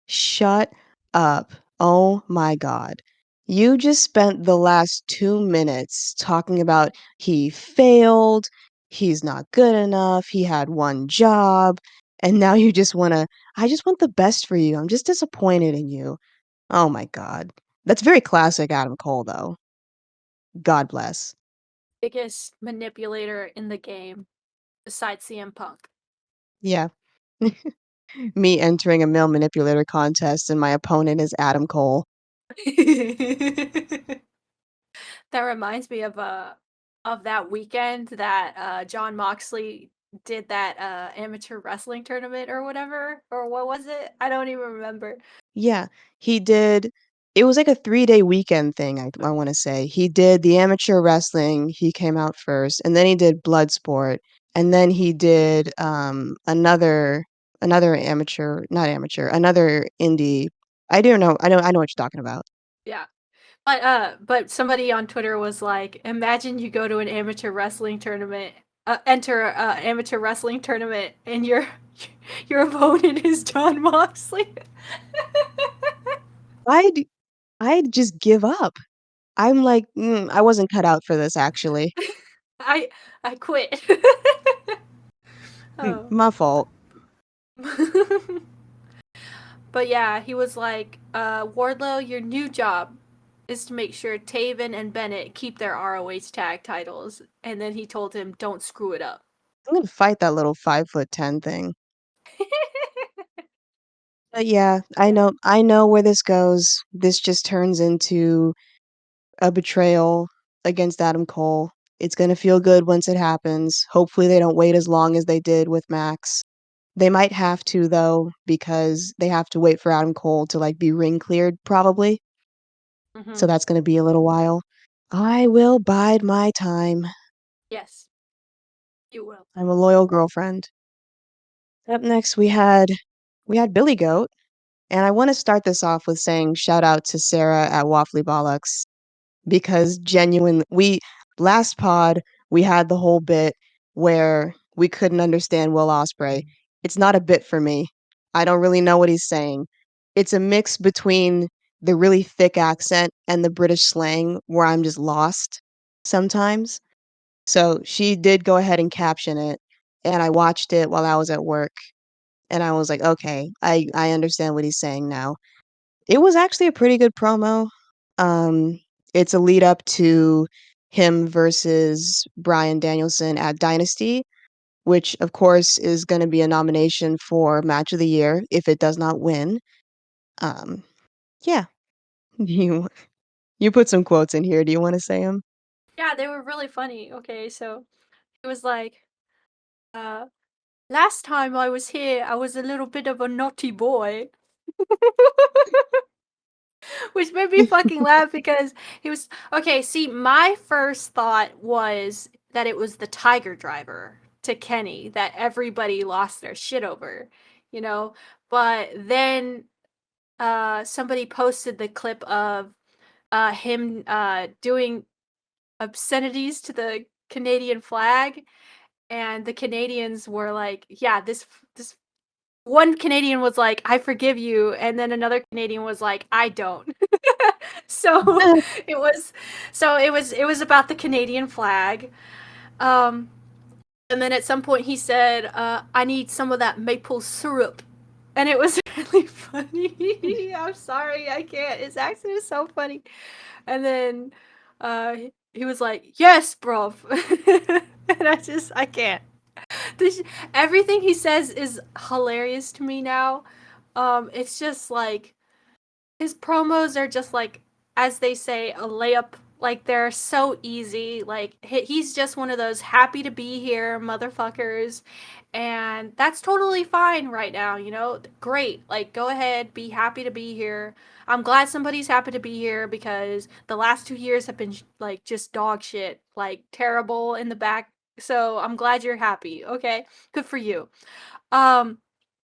Shut up. Oh my God. You just spent the last 2 minutes talking about he failed, he's not good enough, he had one job, and now you just wanna, I just want the best for you. I'm just disappointed in you. Oh my God. That's very classic Adam Cole, though. God bless. Biggest manipulator in the game besides CM Punk. Yeah. Me entering a male manipulator contest and my opponent is Adam Cole. That reminds me of that weekend that John Moxley did that amateur wrestling tournament or whatever, or what was it? I don't even remember. Yeah, he did it was like a 3-day weekend thing, I wanna say. He did the amateur wrestling, he came out first, and then he did Bloodsport, and then he did, another amateur not amateur, another indie. I know what you're talking about. Yeah. But somebody on Twitter was like, imagine you go to an amateur wrestling tournament, enter a amateur wrestling tournament, and your your opponent is John Moxley. I'd I'd just give up. I'm like, I wasn't cut out for this, actually. I I quit. Oh. My fault. But yeah, he was like, Wardlow, your new job is to make sure Taven and Bennett keep their ROH tag titles. And then he told him, don't screw it up. I'm gonna fight that little 5'10" thing. But yeah, Yeah. I know where this goes. This just turns into a betrayal against Adam Cole. It's gonna feel good once it happens. Hopefully they don't wait as long as they did with Max. They might have to though, because they have to wait for Adam Cole to like be ring cleared probably. So Mm-hmm. that's gonna be a little while. I will bide my time. Yes, you will. I'm a loyal girlfriend. Up next we had Billy Goat, and I want to start this off with saying shout out to Sarah at Waffly Bollocks because genuine we last pod we had the whole bit where we couldn't understand Will Ospreay. It's not a bit for me. I don't really know what he's saying. It's a mix between the really thick accent and the British slang where I'm just lost sometimes. So she did go ahead and caption it, and I watched it while I was at work, and I was like, okay, I understand what he's saying now. It was actually a pretty good promo. Um, it's a lead up to him versus Bryan Danielson at Dynasty, which of course is going to be a nomination for Match of the Year if it does not win. Um, yeah, you you put some quotes in here. Do you want to say them? Yeah, they were really funny. Okay, so it was like, uh, last time I was here, I was a little bit of a naughty boy. Which made me fucking laugh because he was okay. See, my first thought was that it was the Tiger Driver to Kenny that everybody lost their shit over, you know. But then somebody posted the clip of him doing obscenities to the Canadian flag, and the Canadians were like, "Yeah, this." One Canadian was like, "I forgive you," and then another Canadian was like, "I don't." So it was it was about the Canadian flag. Um and then at some point he said, "I need some of that maple syrup." And it was really funny. I'm sorry, I can't. His accent is so funny. And then he was like, "Yes, bruv." And I can't. This, everything he says is hilarious to me now. It's just like his promos are just like, as they say, a layup. Like they're so easy. Like he's just one of those happy to be here motherfuckers, and that's totally fine right now. You know, great. Like go ahead, be happy to be here. I'm glad somebody's happy to be here because the last 2 years have been like just dog shit, like terrible in the back. So I'm glad you're happy. Okay, good for you. Um,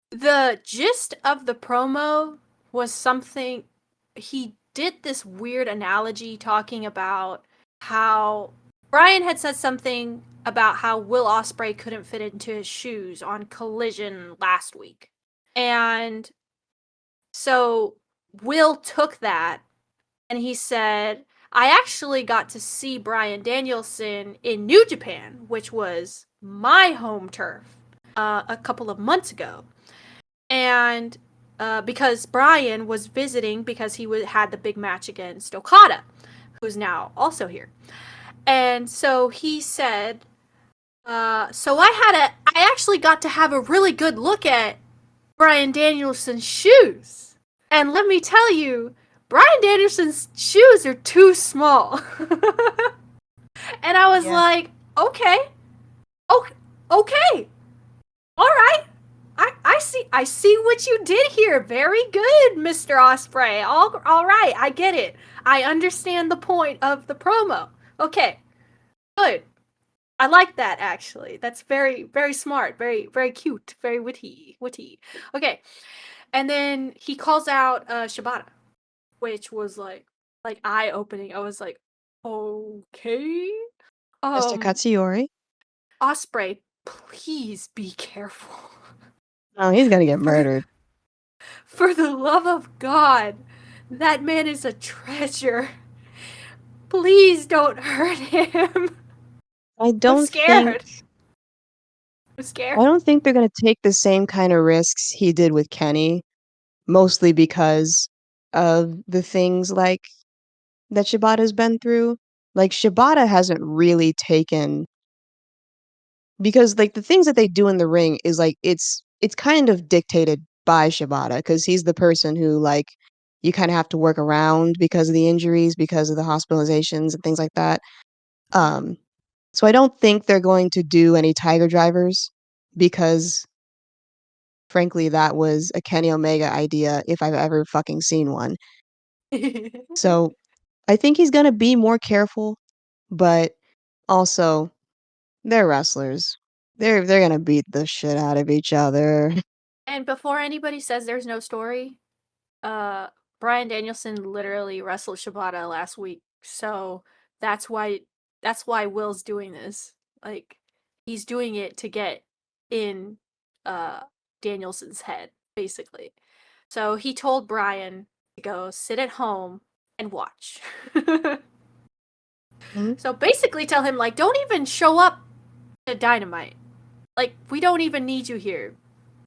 the gist of the promo was something he did this weird analogy talking about how Brian had said something about how Will Ospreay couldn't fit into his shoes on Collision last week. And so Will took that and he said, I actually got to see Bryan Danielson in New Japan, which was my home turf, a couple of months ago. And because Bryan was visiting because he had the big match against Okada, who's now also here. And so he said, I actually got to have a really good look at Bryan Danielson's shoes. And let me tell you, Bryan Danielson's shoes are too small. And I was Yeah. like, okay, okay, okay, all right. I see what you did here. Very good, Mr. Ospreay. All right, I get it. I understand the point of the promo. Okay, good. I like that actually. That's very very smart, very cute, very witty. Okay, and then he calls out Shibata, which was like eye opening. I was like, okay. Mr. Um, Katsuyori. Osprey, please be careful. Oh, he's gonna get for murdered. for the love of God, that man is a treasure. Please don't hurt him. I I'm don't think scared. I'm I scared. don't think they're gonna take the same kind of risks he did with Kenny, mostly because of the things like that Shibata's been through. Like Shibata hasn't really taken because like the things that they do in the ring is like it's kind of dictated by Shibata because he's the person who like you kind of have to work around because of the injuries, because of the hospitalizations and things like that. Um, so I don't think they're going to do any Tiger Drivers because frankly that was a Kenny Omega idea if I've ever fucking seen one. So I think he's gonna be more careful, but also they're wrestlers. They're gonna beat the shit out of each other. And before anybody says there's no story, uh Bryan Danielson literally wrestled Shibata last week. So that's why that's why Will's doing this. Like he's doing it to get in uh Danielson's head, basically. So he told Bryan to go sit at home and watch. Mhm. So basically tell him like don't even show up to Dynamite. Like we don't even need you here.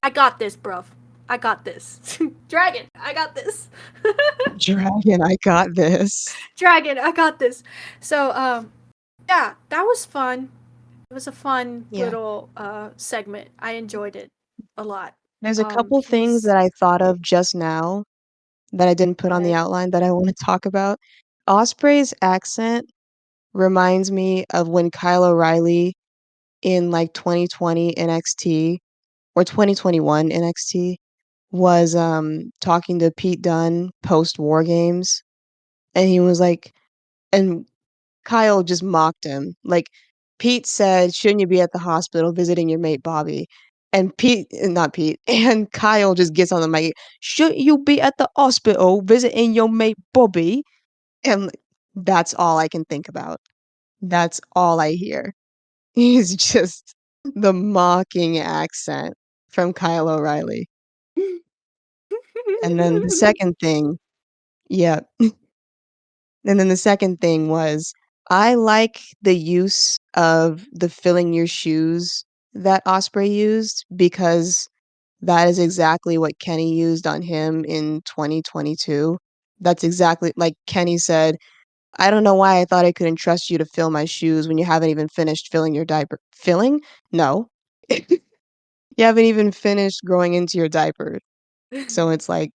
I got this, bruv. I got this. Dragon, I got this. Dragon, I got this. Dragon, I got this. So, yeah, that was fun. It was a fun Yeah. little segment. I enjoyed it a lot. There's a couple things He's that I thought of just now that I didn't put go on the ahead. outline that I want to talk about. Osprey's accent reminds me of when Kyle O'Reilly in like 2020 NXT or 2021 NXT was talking to Pete Dunne post War Games and he was like and Kyle just mocked him. Like Pete said, "Shouldn't you be at the hospital visiting your mate Bobby?" And not Pete, and Kyle just gets on the mic. "Shouldn't you be at the hospital visiting your mate Bobby?" And like, that's all I can think about. That's all I hear. Is just the mocking accent from Kyle O'Reilly. And then the second thing, yeah. And then the second thing was, I like the use of the filling your shoes that Osprey used because that is exactly what Kenny used on him in 2022. That's exactly like Kenny said, I don't know why I thought I could entrust you to fill my shoes when you haven't even finished filling your diaper. Filling? No. You haven't even finished growing into your diaper. So it's like,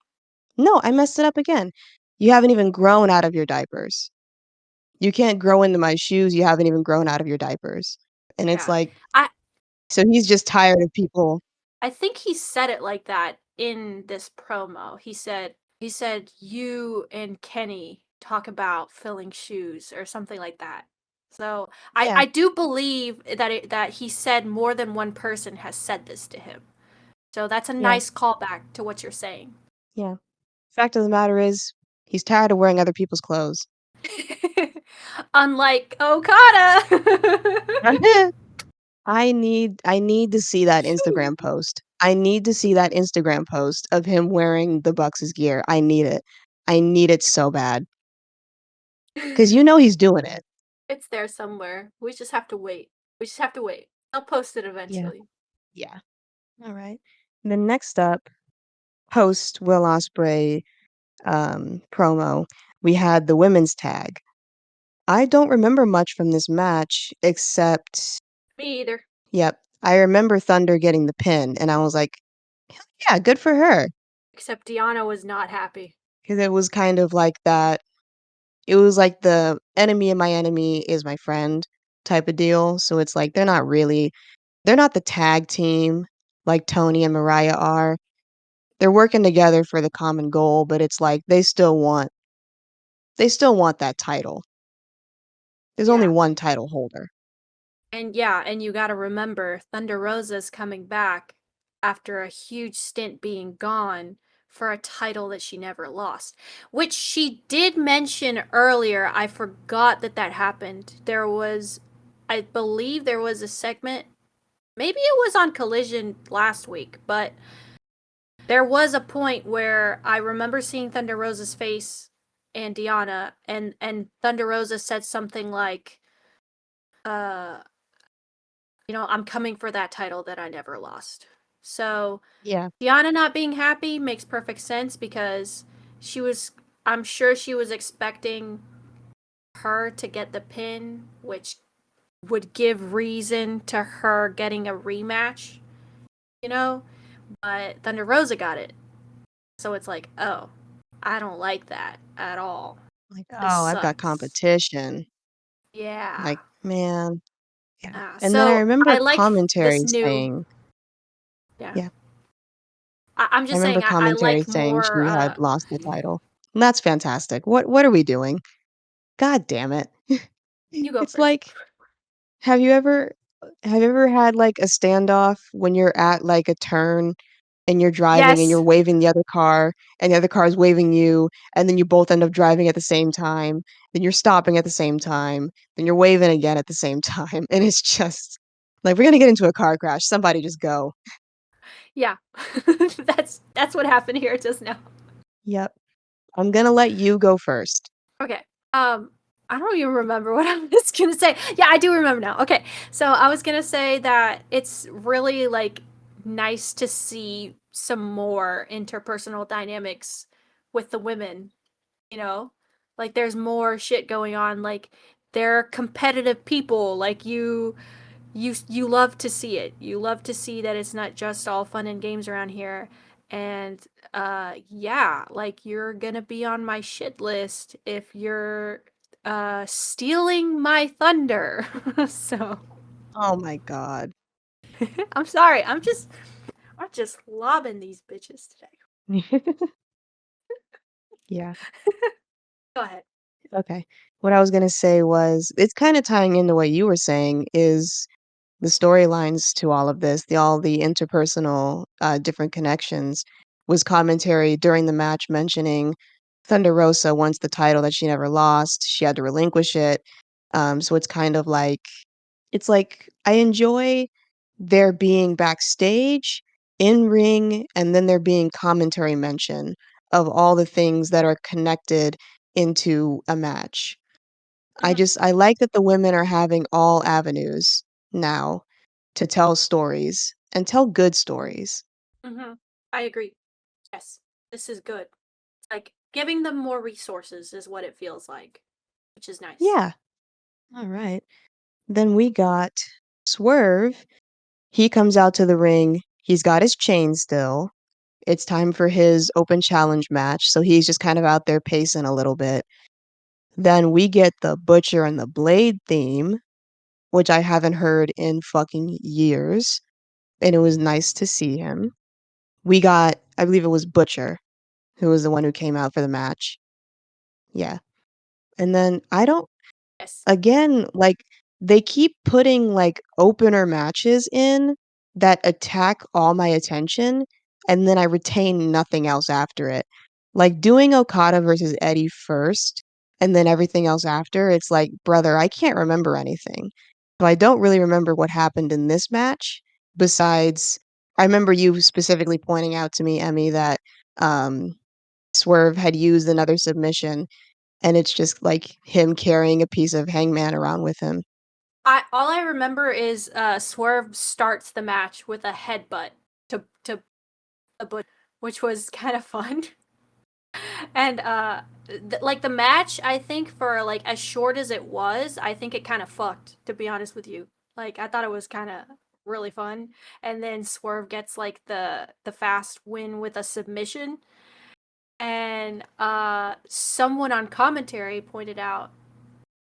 no, I messed it up again. You haven't even grown out of your diapers. You can't grow into my shoes, you haven't even grown out of your diapers. And it's Yeah. like I so he's just tired of people. I think he said it like that in this promo. He said you and Kenny talk about filling shoes or something like that. So Yeah, I do believe that he said more than one person has said this to him. So that's a yeah, nice callback to what you're saying. yeah. Fact of the matter is, he's tired of wearing other people's clothes. Unlike Okada. I need to see that Instagram post. I need to see that Instagram post of him wearing the Bucks' gear. I need it. I need it so bad. Because you know he's doing it. It's there somewhere. We just have to wait. We just have to wait. I'll post it Yeah. eventually. Yeah. All right. Then next up, post Will Ospreay promo, we had the women's tag. I don't remember much from this match except, Me either. yep, I remember Thunder getting the pin, and I was like, yeah, good for her. Except Deanna was not happy. Because it was kind of like that. It was like the enemy of my enemy is my friend type of deal. So it's like they're not the tag team like Tony and Mariah are. They're working together for the common goal, but it's like they still want that title. There's only Yeah. one title holder. And yeah, and you gotta remember, Thunder Rosa's coming back after a huge stint being gone for a title that she never lost. Which she did mention earlier. I forgot that that happened. I believe there was a segment, maybe it was on Collision last week, but there was a point where I remember seeing Thunder Rosa's face and Deanna, and Thunder Rosa said something like, uh, I'm coming for that title that I never lost. So Yeah. Deanna not being happy makes perfect sense because she was, I'm sure she was expecting her to get the pin, which would give reason to her getting a rematch, you know? But Thunder Rosa got it. So it's like, oh, I don't like that at all. Like, This oh, I've got sucks. competition. Yeah. Like, man. Yeah. And then I So remember I like commentary this new. saying, Yeah. yeah, I'm I just remember saying I commentary like saying more. she had lost the title. And that's fantastic. What are we doing? God damn it. You go It's first. like, have you ever have you ever had like a standoff when you're at like a turn and you're driving and you're Yes. waving the other car and the other car is waving you and then you both end up driving at the same time, then you're stopping at the same time, then you're waving again at the same time and it's just like we're gonna get into a car crash. Somebody just go. Yeah. That's what happened here just now. Yep. I'm gonna let you go first. Okay. I don't even remember what I was gonna say. Yeah, I do remember now. Okay. So I was gonna say that it's really like nice to see some more interpersonal dynamics with the women, you know? Like there's more shit going on. Like they're competitive people. Like you love to see it. You love to see that it's not just all fun and games around here. And yeah, like you're gonna be on my shit list if you're stealing my thunder. So Oh my god. I'm sorry. I'm just lobbing these bitches today. Yeah. Go ahead. Okay. What I was gonna say was it's kind of tying into what you were saying is the storylines to all of this, all the interpersonal different connections was commentary during the match mentioning Thunder Rosa wants the title that she never lost. She had to relinquish it. So it's kind of like it's like I enjoy there being backstage, in ring, and then there being commentary mention of all the things that are connected into a match. Hmm. I like that the women are having all avenues now to tell stories and tell good stories. Hmm. I agree. Yes, this is good. Like giving them more resources is what it feels like, which is nice. Yeah. All right. Then we got Swerve. He comes out to the ring. He's got his chain still. It's time for his open challenge match. So he's just kind of out there pacing a little bit. Then we get the Butcher and the Blade theme, which I haven't heard in fucking years. And it was nice to see him. We got, I believe it was Butcher, who was the one who came out for the match. Yeah. And then I don't Yes. again, like, they keep putting, like, opener matches in that attack all my attention, and then I retain nothing else after it. Like, doing Okada versus Eddie first, and then everything else after, it's like, "Brother, I can't remember anything." So I don't really remember what happened in this match, besides I remember you specifically pointing out to me, Emmy, that um, Swerve had used another submission, and it's just like him carrying a piece of Hangman around with him. I all I remember is Swerve starts the match with a headbutt to a butt, which was kind of fun. And like the match, I think for like as short as it was, I think it kind of fucked, to be honest with you. Like I thought it was kind of really fun, and then Swerve gets like the fast win with a submission, and someone on commentary pointed out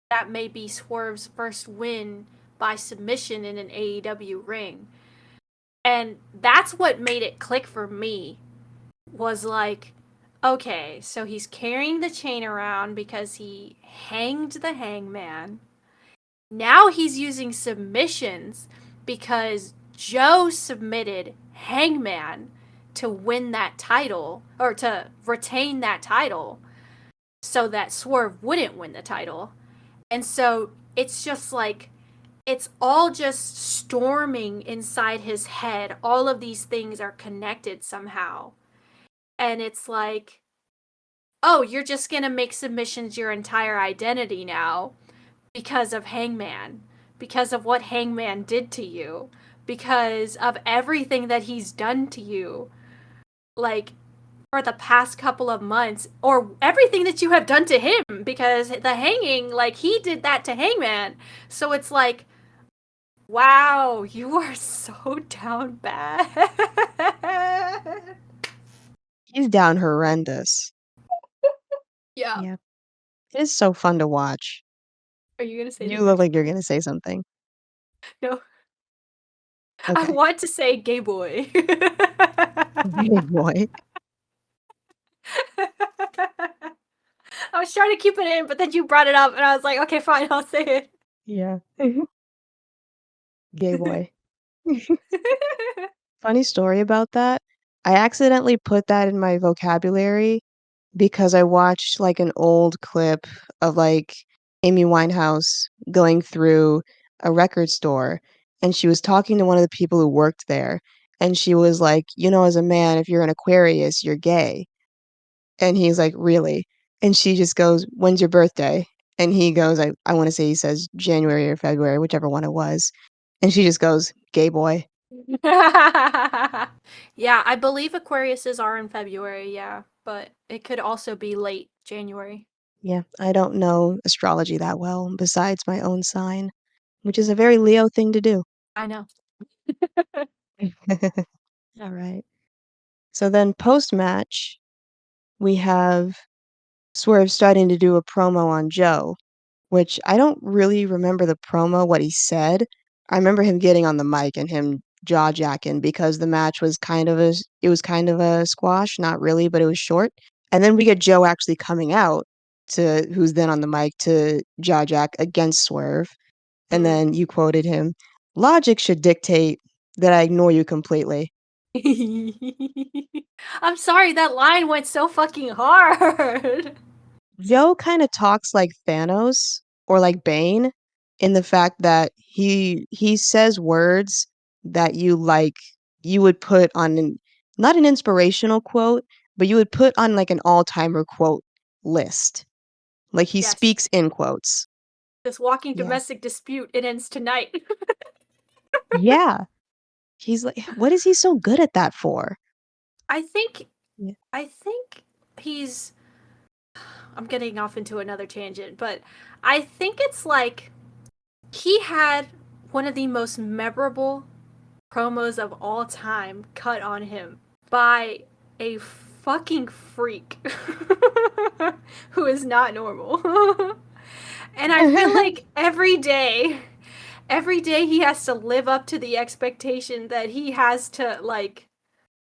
that may be Swerve's first win by submission in an AEW ring. And that's what made it click for me, was like, okay, so he's carrying the chain around because he hanged the hangman. Now he's using submissions because Joe submitted Hangman to win that title, or to retain that title, so that Swerve wouldn't win the title. And so it's just like, it's all just storming inside his head. All of these things are connected somehow. And it's like, oh, you're just gonna make submissions your entire identity now because of Hangman, because of what Hangman did to you, because of everything that he's done to you, like for the past couple of months, or everything that you have done to him, because the hanging, like he did that to Hangman. So it's like, wow, you are so down bad. He's down horrendous. Yeah. Yeah. It is so fun to watch. Are you gonna say the You look next like one? you're gonna say something. No. I Okay. want to say gay boy. Big boy. I was trying to keep it in, but then you brought it up, and I was like, okay, fine, I'll say Yeah. Gay it. boy. Funny story about that. I accidentally put that in my vocabulary because I watched like an old clip of like Amy Winehouse going through a record store, and she was talking to one of the people who worked there, and she was like, "You know, as a man, if you're an Aquarius, you're gay." And he's like, "Really?" And she just goes, "When's your birthday?" And he goes, I want to say he says January or February, whichever one it was. And she just goes, "Gay boy." Yeah, I believe Aquariuses are in February, yeah, but it could also be late January. Yeah, I don't know astrology that well besides my own sign, which is a very Leo thing to do. I know. All right. So then post-match, we have Swerve starting to do a promo on Joe, which I don't really remember the promo, what he said. I remember him getting on the mic and him jaw-jacking because the match was it was kind of a squash, not really, but it was short. And then we get Joe actually coming out to who's then on the mic to jaw-jack against Swerve. And Mm. then you quoted him, "Logic should dictate that I ignore you completely." I'm sorry, that line went so fucking hard. Joe kinda talks like Thanos or like Bane in the fact that he says words that you would put on an not an inspirational quote, but you would put on, like, an all-timer quote list. Like, he Yes. speaks in quotes. This walking Yeah. domestic dispute, it ends tonight. Yeah. He's like what is he so good at that for? I think Yeah. I think he's I'm getting off into another tangent, but I think it's like he had one of the most memorable promos of all time cut on him by a fucking freak who is not normal. And I feel like every day he has to live up to the expectation that he has to like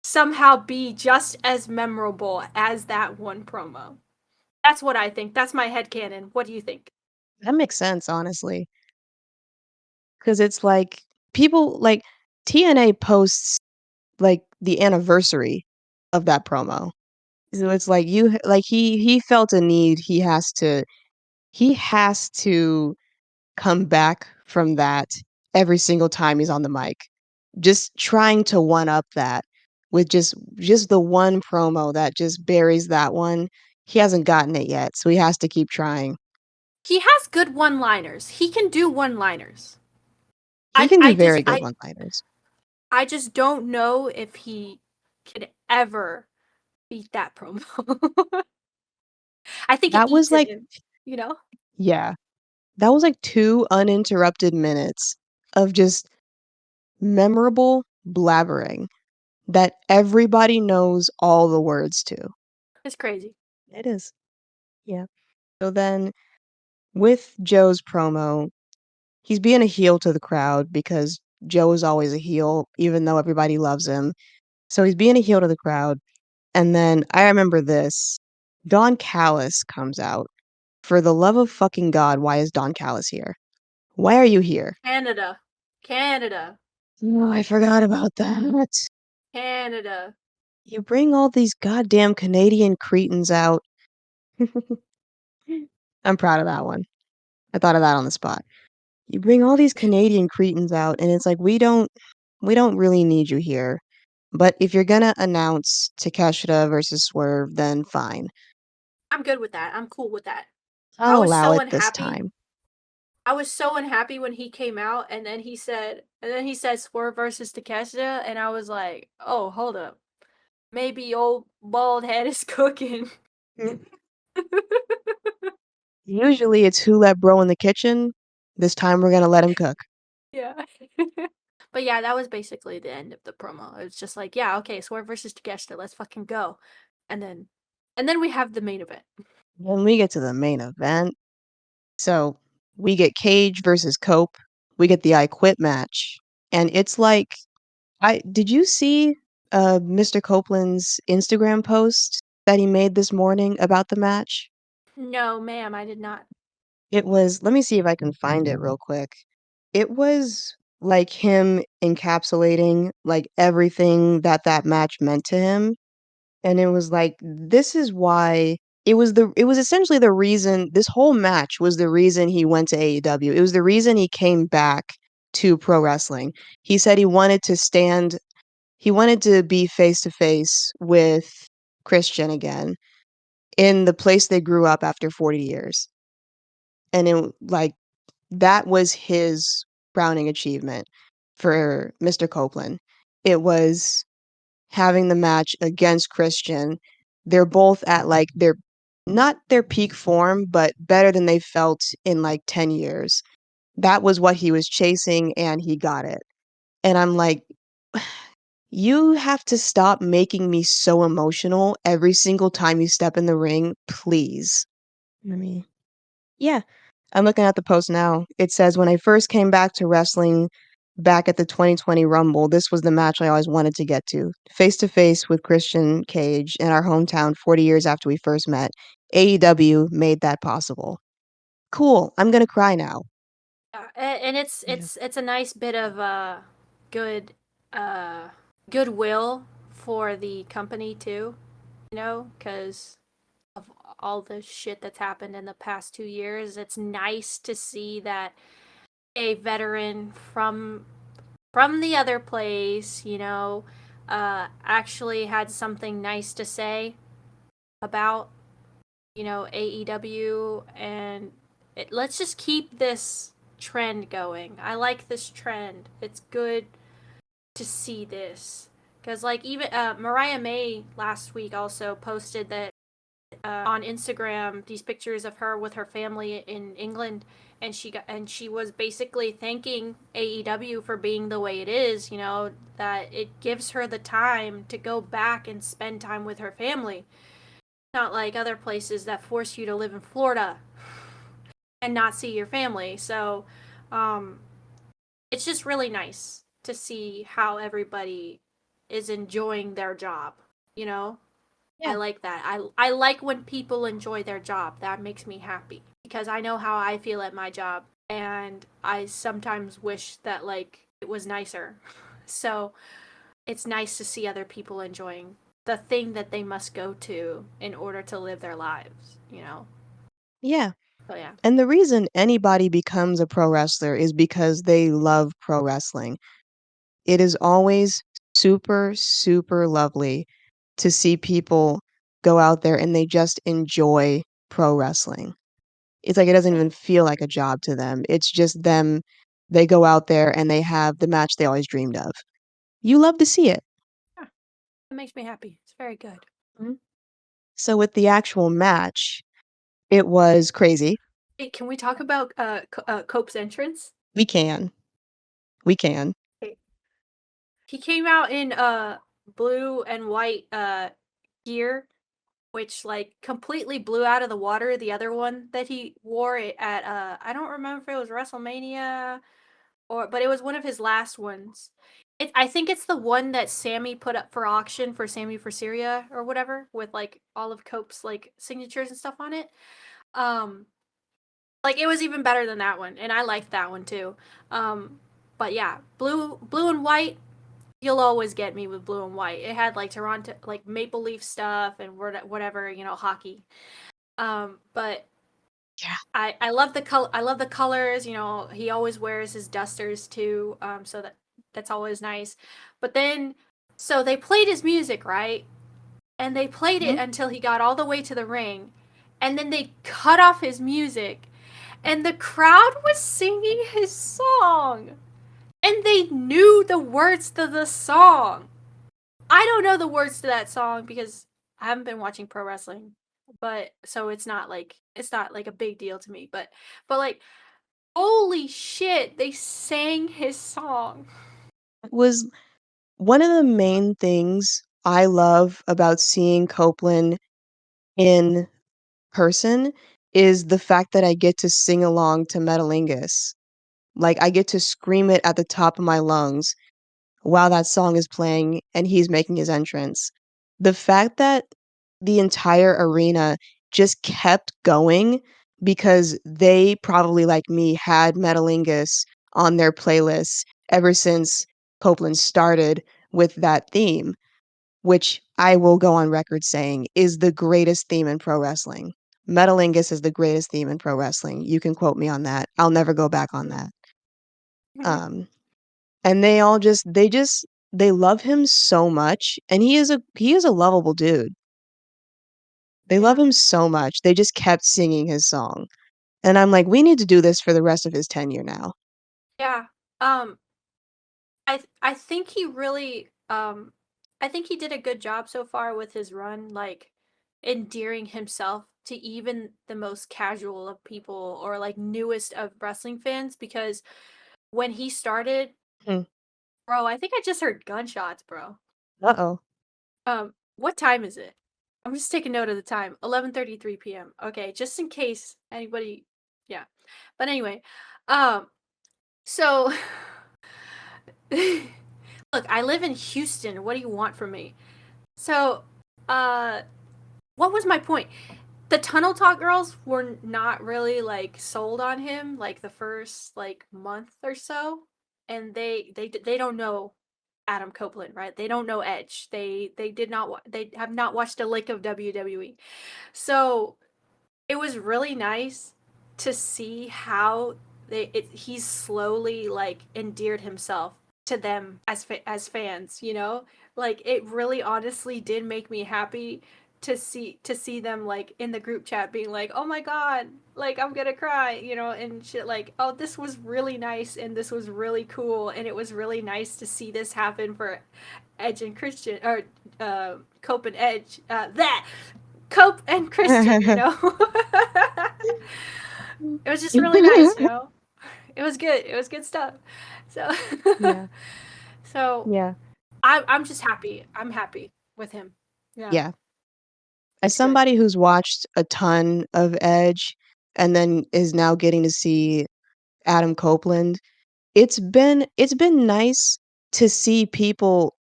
somehow be just as memorable as that one promo. That's what I think. That's my headcanon. What do you think? That makes sense, honestly, because it's like people like TNA posts, like, the anniversary of that promo. So it's like he felt a need, he has to come back from that every single time he's on the mic. just trying to one up that with just the one promo that just buries that one. He hasn't gotten it yet, so he has to keep trying. He has good one-liners. He can do one-liners. He I can do I just very good one-liners. I just don't know if he could ever beat that promo. I think it That was eats at like him, you know? yeah, that was like 2 uninterrupted minutes of just memorable blabbering that everybody knows all the words to. It's crazy. It is. Yeah. So then with Joe's promo, he's being a heel to the crowd because Joe is always a heel, even though everybody loves him. So he's being a heel to the crowd. And then I remember this. Don Callis comes out. For the love of fucking God, why is Don Callis here? Why are you here? Canada. Canada. Oh, I forgot about that. Canada. You bring all these goddamn Canadian cretins out. I'm proud of that one. I thought of that on the spot. You bring all these Canadian cretins out, and it's like we don't really need you here. But if you're gonna announce Takeshita versus Swerve, then fine. I'm good with that. I'm cool with that. I I'll was allow so it this unhappy. time. I was so unhappy when he came out and then he said Swerve versus Takeshita and I was like, "Oh, hold up. Maybe old bald head is cooking." Usually it's who let bro in the kitchen. This time we're gonna let him cook. Yeah. But yeah, that was basically the end of the promo. It was just like, yeah, okay, Swerve versus Takeshita, let's fucking go. And then we have the main event. Then we get to the main event. So we get Cage versus Cope. We get the I Quit match. And it's like I did you see Mr. Copeland's Instagram post that he made this morning about the match? No, ma'am, I did not. It was let me see if I can find it real quick. It was like him encapsulating like everything that that match meant to him. And it was like, this is why it was essentially the reason this whole match was the reason he went to AEW. It was the reason he came back to pro wrestling. He said he wanted to be face to face with Christian again in the place they grew up after 40 years. And it like that was his crowning achievement for Mr. Copeland. It was having the match against Christian. They're both at like their not their peak form, but better than they felt in like 10 years. That was what he was chasing and he got it. And I'm like, you have to stop making me so emotional every single time you step in the ring, please. Let me Yeah. I'm looking at the post now. It says, "When I first came back to wrestling back at the 2020 Rumble, this was the match I always wanted to get to face with Christian Cage in our hometown 40 years after we first met. AEW made that possible." Cool. I'm gonna cry now. And it's Yeah. it's a nice bit of good uh goodwill for the company too, cuz of all the shit that's happened in the past 2 years. It's nice to see that a veteran from the other place, actually had something nice to say about, AEW, and let's just keep this trend going. I like this trend. It's good to see this. Because, like, even Mariah May last week also posted that on Instagram these pictures of her with her family in England, and she was basically thanking AEW for being the way it is. That it gives her the time to go back and spend time with her family, not like other places that force you to live in Florida and not see your family. So, um, it's just really nice to see how everybody is enjoying their job. You know, I Yeah. like that. I like when people enjoy their job. That makes me happy because I know how I feel at my job, and I sometimes wish that like it was nicer. So it's nice to see other people enjoying the thing that they must go to in order to live their lives. Yeah. So yeah. And the reason anybody becomes a pro wrestler is because they love pro wrestling. It is always super, super lovely to see people go out there and they just enjoy pro wrestling. It's like it doesn't Yeah, even feel like a job to them. It's just them. They go out there and they have the match they always dreamed of. You love to see it. yeah, it makes me happy. It's very good. Mhm. So with the actual match, it was crazy. Hey, can we talk about Cope's entrance? We can. We can. Okay. He came out in blue and white gear, which like completely blew out of the water the other one that he wore it at I don't remember if it was WrestleMania or but it was one of his last ones. I think it's the one that Sammy put up for auction for Sammy for Syria or whatever with like all of Cope's like signatures and stuff on it. Um like it was even better than that one and I liked that one too. Um but yeah, blue and white, you'll always get me with blue and white. It had like Toronto like Maple Leaf stuff and whatever, hockey. But Yeah. I love the color. I love the colors. He always wears his dusters too. So that's always nice. But then, so they played his music, right? And they played it Mhm. until he got all the way to the ring, and then they cut off his music, and the crowd was singing his song, and they knew the words to the song. I don't know the words to that song because I haven't been watching pro wrestling, but so it's not like a big deal to me. But like holy shit, they sang his song. It was one of the main things I love about seeing Copeland in person is the fact that I get to sing along to Metalingus. Like, I get to scream it at the top of my lungs while that song is playing and he's making his entrance. The fact that the entire arena just kept going because they probably, like me, had Metalingus on their playlists ever since Copeland started with that theme, which I will go on record saying is the greatest theme in pro wrestling. Metalingus is the greatest theme in pro wrestling. You can quote me on that. I'll never go back on Mhm. that. Mhm. Um, and they all they love him so much, and he is a lovable dude. They love Yeah. him so much. They just kept singing his song. And I'm like, "We need to do this for the rest of his tenure now." Yeah. Um I think he really I think he did a good job so far with his run, like endearing himself to even the most casual of people or like newest of wrestling fans because when he started, Hmm. bro, I think I just heard gunshots, bro. Uh-oh. What time is it? I'm just taking note of the time. 11:33 p.m. Okay, just in case anybody yeah. But anyway, um so look, I live in Houston. What do you want from me? So, uh what was my point? The Tunnel Talk girls were not really like sold on him like the first like month or so, and they don't know Adam Copeland, right? They don't know Edge. They did not they have not watched a lick of WWE. So it was really nice to see how he's slowly like endeared himself to them as fans, like it really honestly did make me happy to see them like in the group chat being like, oh my god, like I'm gonna cry, and shit, like, oh, this was really nice and this was really cool and it was really nice to see this happen for Edge and Christian, or Cope and Edge, that Cope and Christian, it was just really nice. It was good. It was good stuff. So, Yeah. so Yeah. I'm just happy. I'm happy with him. Yeah, Yeah. As it's good. somebody who's watched a ton of Edge and then is now getting to see Adam Copeland, it's been nice to see people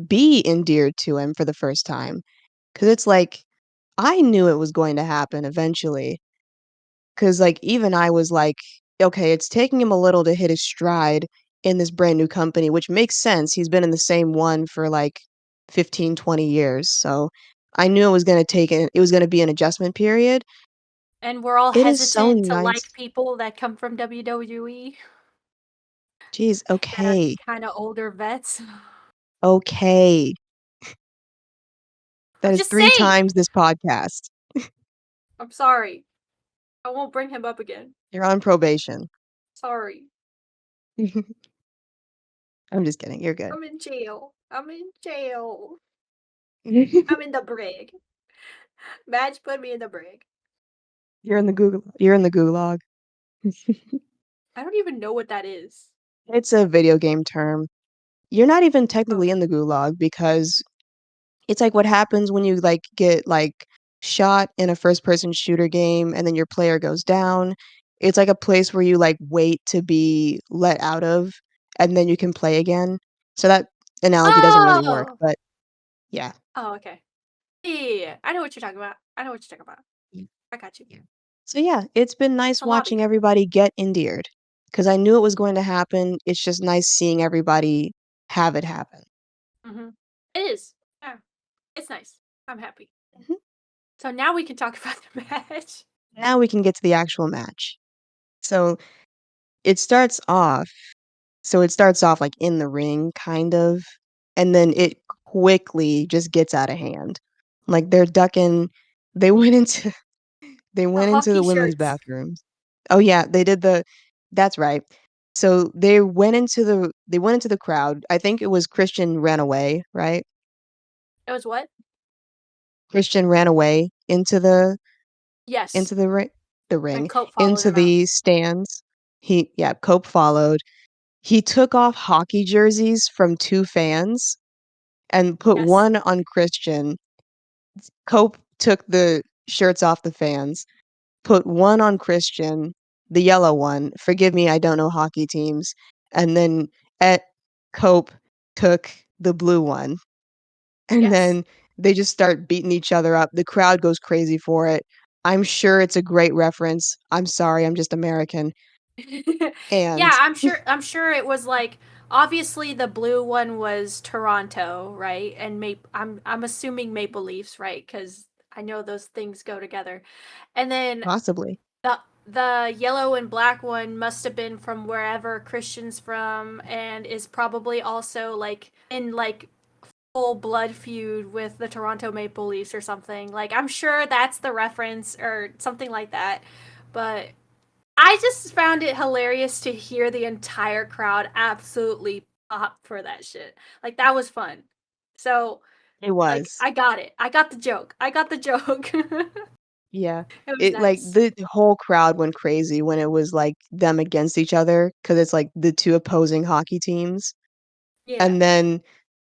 be endeared to him for the first time. 'Cause it's like, I knew it was going to happen eventually. 'Cause, like, even I was like, "Okay, it's taking him a little to hit his stride in this brand new company," which makes sense, he's been in the same one for, like, 15, 20 years, so I knew it was gonna be an adjustment period. And we're all It is so hesitant to nice. like people that come from WWE. Jeez, that are okay. kind of older vets. Okay. That I'm is just 3 saying. times this podcast. I'm sorry. I won't bring him up again. You're on probation. Sorry. I'm just kidding, you're good. I'm in jail. I'm in jail. I'm in the brig. Madge put me in the brig. You're in the gulag. I don't even know what that is. It's a video game term. You're not even technically Oh. in the gulag because it's like what happens when you, like, get, like, shot in a first-person shooter game and then your player goes down. It's like a place where you, like, wait to be let out of, and then you can play again. So that analogy doesn't really work, Oh! but yeah. Oh, okay. Yeah. I know what you're talking about. I know what you're talking about. Mm, I got you. yeah. So, yeah, it's been It's nice a watching lobby. everybody get endeared because I knew it was going to happen. It's just nice seeing everybody have it happen. It is. Yeah. It's nice. I'm happy. Mhm. So now we can talk about the match. Now we can get to the actual match. So, it starts off it starts off, like, in the ring, kind of, and then it quickly just gets out of hand. Like, they're ducking they went into they The went into hockey the women's shirts. bathrooms. Oh, yeah, they did the that's right. So, they went into the crowd. I think it was Christian ran away, right? It was what? Christian ran away Yes. into the ring, And Cope followed into him out. the stands. Cope followed. He took off hockey jerseys from 2 fans and put Yes. one on Christian. Cope took the shirts off the fans, put one on Christian, the yellow one. Forgive me, I don't know hockey teams. And then at Cope took the blue one. And Yes. then they just start beating each other up. The crowd goes crazy for it. I'm sure it's a great reference. I'm sorry, I'm just American. Yeah, And I'm sure it was like obviously the blue one was Toronto, right? And I'm assuming Maple Leafs, right? Cuz I know those things go together. And then possibly. the yellow and black one must have been from wherever Christian's from and is probably also like in like full blood feud with the Toronto Maple Leafs or something. Like I'm sure that's the reference or something like that. But I just found it hilarious to hear the entire crowd absolutely pop for that shit. Like that was fun. So, It like was. I got it. I got the joke. I got the joke. Yeah. It was It like, nice. the whole crowd went crazy when it was, like, them against each other because it's, like, the 2 opposing hockey teams, Yeah. and then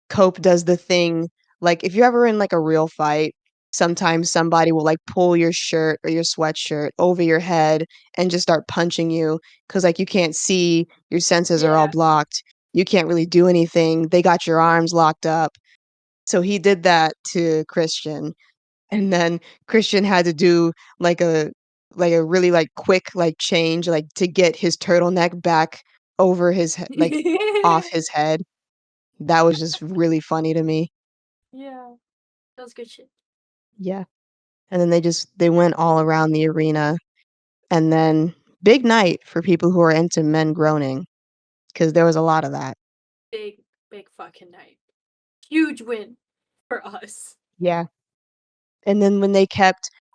Cope does the thing like, if you're ever in, like, a real fight, sometimes somebody will, like, pull your shirt or your sweatshirt over your head and just start punching you because like, you can't see, your senses are all Yeah. blocked, you can't really do anything, they got your arms locked up. So he did that to Christian. And then Christian had to do like a really, like, quick, like, change, like, to get his turtleneck back over his off his head. That was just really funny to me. Yeah. That was good shit. Yeah. And then they went all around the arena, and then big night for people who are into men groaning because there was a lot of that. Big, big fucking night. Huge win for us. Yeah. And then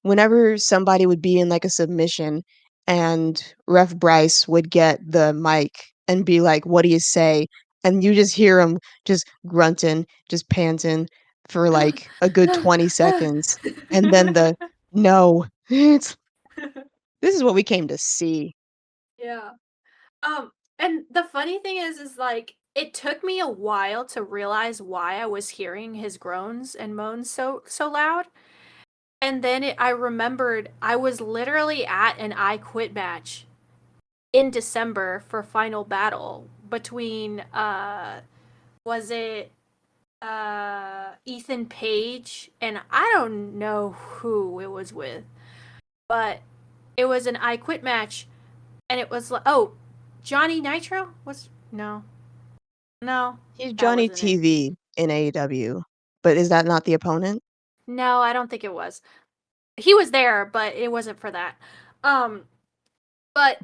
whenever somebody would be in, like, a submission and Ref Bryce would get the mic and be like, "What do you say?" And you just hear him just grunting, just panting for, like, a good 20 seconds, and then the, "No." It's this is what we came to see. Yeah. And the funny thing is like it took me a while to realize why I was hearing his groans and moans so loud. And then I remembered I was literally at an I Quit match in December for Final Battle between was it Ethan Page and I don't know who it was with, but it was an I Quit match and it was like oh, Johnny Nitro was no. No, He's that Johnny wasn't it. TV in AEW, but is that not the opponent? No, I don't think it was. He was there, but it wasn't for that. Um, but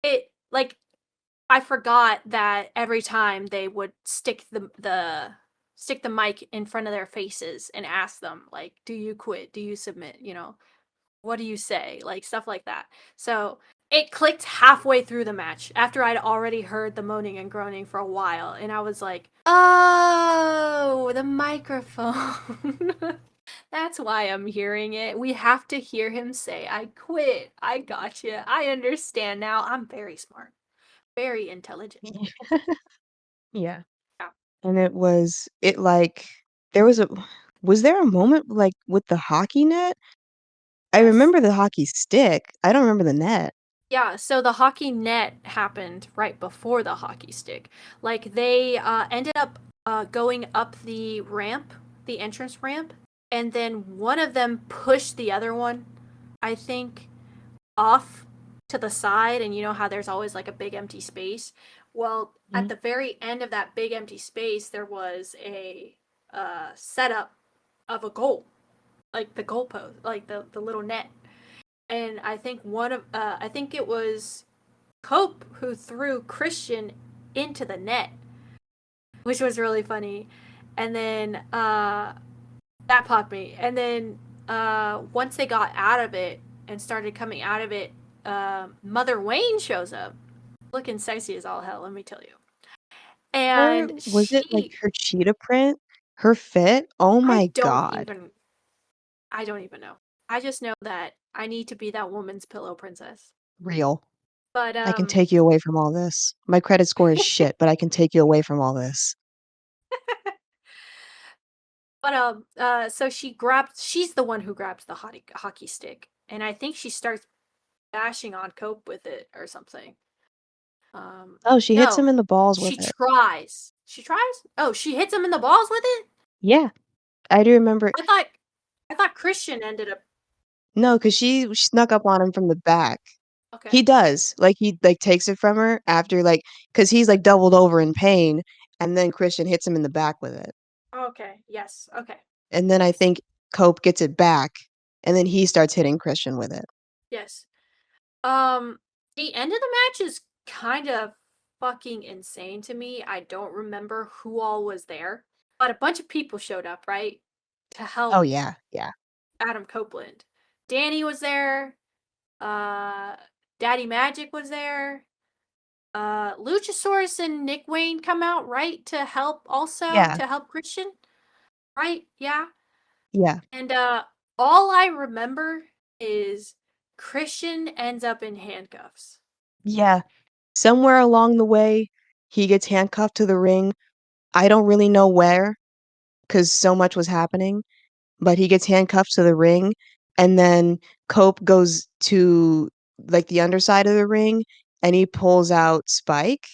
it like I forgot that every time they would stick the mic in front of their faces and ask them like, "Do you quit? Do you submit? You know, what do you say?" Like stuff like that. So it clicked halfway through the match after I'd already heard the moaning and groaning for a while, and I was like, "Oh, the microphone." That's why I'm hearing it. We have to hear him say, "I quit. I gotcha. I understand now. I'm very smart, very intelligent." Yeah. Yeah. And like there was there a moment, like, with the hockey net? I Yes. remember the hockey stick, I don't remember the net. Yeah, so the hockey net happened right before the hockey stick. Like they ended up going up the ramp, the entrance ramp, and then one of them pushed the other one, I think, off to the side. And you know how there's always like a big empty space? Well, at Mhm. the very end of that big empty space, there was a setup of a goal, like the goalpost, like the little net. And I think it was Cope who threw Christian into the net, which was really funny. And then that popped me. And then once they got out of it and started coming out of it, Mother Wayne shows up, looking sexy as all hell. Let me tell you. Her And was it, like, she, her cheetah print? Her fit? Oh I my don't god. even, I don't even know. I just know that I need to be that woman's pillow princess. Real. But I can take you away from all this. My credit score is shit, but I can take you away from all this. so she's the one who grabs the hockey stick, and I think she starts bashing on Cope with it or something. Oh, she hits him No, in the balls with she it. tries. She tries. Oh, she hits him in the balls with it. Yeah, I do remember. I thought, I thought Christian ended up. No, cause she snuck up on him from the back. He Okay. does, like, he, like, takes it from her after, like, cause he's, like, doubled over in pain, and then Christian hits him in the back with it. Okay. Yes. Okay. And then I Yes. think Cope gets it back, and then he starts hitting Christian with it. Yes. Um, the end of the match is kind of fucking insane to me. I don't remember who all was there, but a bunch of people showed up, right, to Oh, help yeah, yeah. Adam Copeland. Danny was there. Uh, Daddy Magic was there. Luchasaurus and Nick Wayne come out, right, to help also Yeah, to help Christian, right? Yeah. yeah, And all I remember is Christian ends up in handcuffs. yeah. Somewhere along the way, he gets handcuffed to the ring. I don't really know where, cause so much was happening, but he gets handcuffed to the ring, and then Cope goes to, like, the underside of the ring, and he pulls out Spike,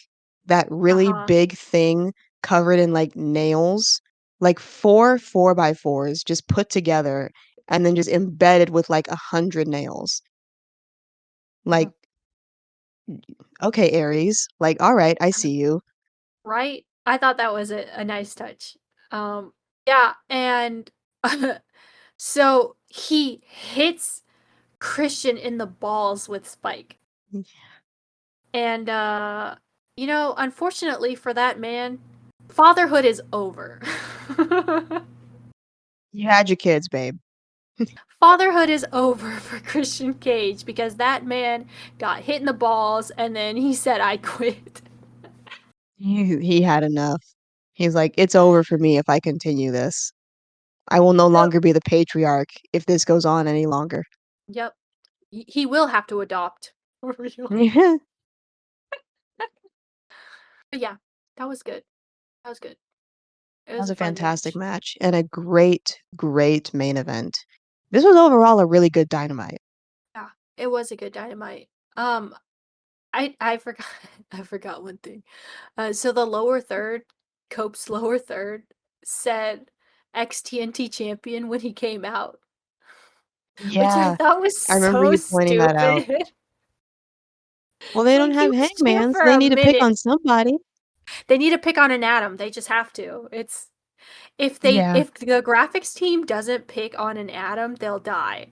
that Uh really huh. big thing covered in, like, nails, like, 4 4x4s just put together and then just embedded with, like, 100 nails. Like, "Okay, Aries." Like, "Alright, I see you." Right? I thought that was a nice touch. Yeah, and so he hits Christian in the balls with Spike. And unfortunately for that man, fatherhood is over. You had your kids, babe. Fatherhood is over for Christian Cage because that man got hit in the balls and then he said I quit. He had enough. He's like, "It's over for me if I continue this. I will no Yep. longer be the patriarch if this goes on any longer." Yep. He will have to adopt. For real. That But yeah, that was good. That was good. It was was a a fun fantastic match. match and a great, great main event. This was overall a really good Dynamite. Yeah, it was a good Dynamite. Um, I forgot I forgot one thing. So the lower third, Cope's lower third, said ex-TNT champion when he came out, which I Yeah, thought was I remember so you pointing that out. stupid. Well, It's they don't like he have was champ hangmans, for they a need to pick minute. on somebody. They need to pick on an Adam. They just have to. It's Yeah. if the graphics team doesn't pick on an Adam, they'll die.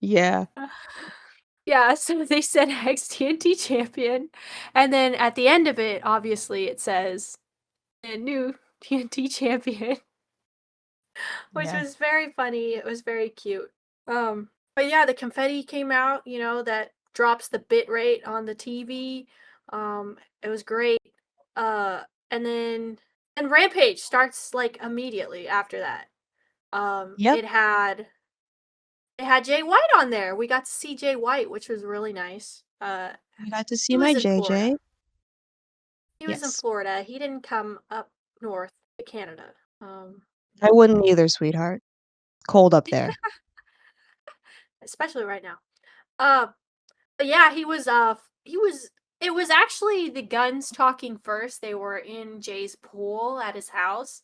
Yeah. Yeah, so they said ex-TNT champion, and then at the end of it, obviously, it says, "A new TNT champion," which Yeah. was very funny. It was very cute. But yeah, the confetti came out, that drops the bit rate on the TV. It was great. Uh, and then and Rampage starts like immediately after that. Um, Yep. it had it had Jay White on there. We got to see Jay White, which was really nice. We got to see He my was in JJ. Florida. He was in Yes. Florida. He didn't come up north to Canada. Um, I wouldn't either, sweetheart. Cold up there. especially right now. Uh, but yeah, it was actually the Guns talking first. They were in Jay's pool at his house,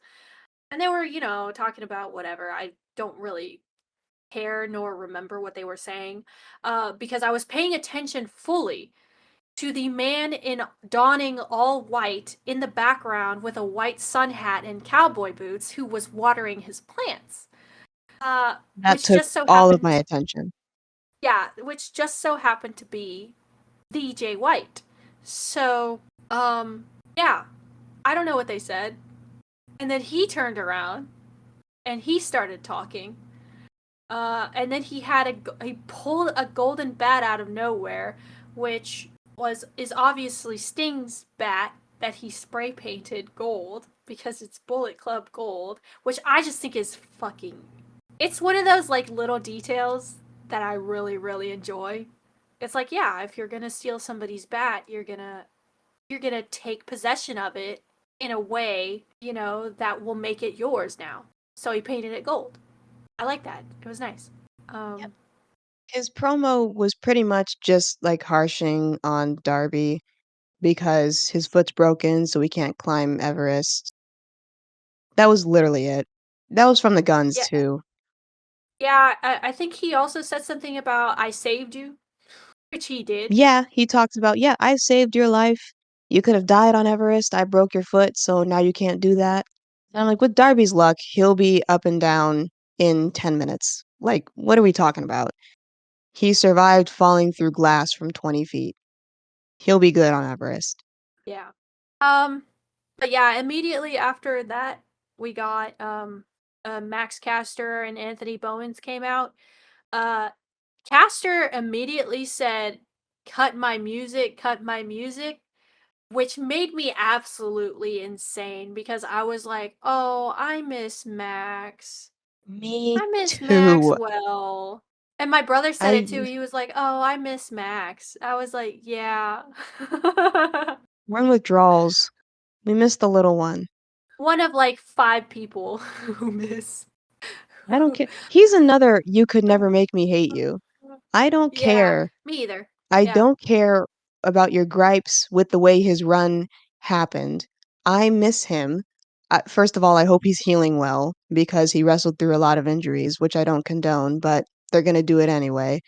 and they were, talking about whatever. I don't really care nor remember what they were saying, because I was paying attention fully to the man in donning all white in the background with a white sun hat and cowboy boots who was watering his plants. That Which took just so all of my happened, attention. yeah, which just so happened to be DJ White. So, yeah, I don't know what they said. And then he turned around and he started talking. And then he pulled a golden bat out of nowhere, which is obviously Sting's bat that he spray painted gold because it's Bullet Club gold, which I just think is fucking. It's one of those like little details that I really really enjoy. It's like, yeah, if you're gonna steal somebody's bat, you're gonna take possession of it in a way, that will make it yours now. So he painted it gold. I like that. It was nice. Yep. Um, His promo was pretty much just like harshing on Darby because his foot's broken, so he can't climb Everest. That was literally it. That was from the guns yeah, too. yeah. I think he also said something about "I saved you," which he did. Yeah, he talks about, yeah, I saved your life. You could have died on Everest. I broke your foot, so now you can't do that. And I'm like, with Darby's luck, he'll be up and down in 10 minutes. Like, what are we talking about? He survived falling through glass from 20 feet. He'll be good on Everest. Yeah. Um, but yeah, immediately after that, we got Max Caster and Anthony Bowens came out. Uh, Caster immediately said, cut my music," which made me absolutely insane because I was like, "Oh, I miss Max. Me I miss too. Maxwell." And my brother said it too. I He was like, "Oh, I miss Max." I was like, "Yeah." We're in withdrawals. We missed the little one. One of like 5 people who miss. I don't care. He's another you could never make me hate you. I don't Yeah, care. me either. I Yeah. don't care about your gripes with the way his run happened. I miss him. First of all, I hope he's healing well because he wrestled through a lot of injuries, which I don't condone, but they're going to do it anyway.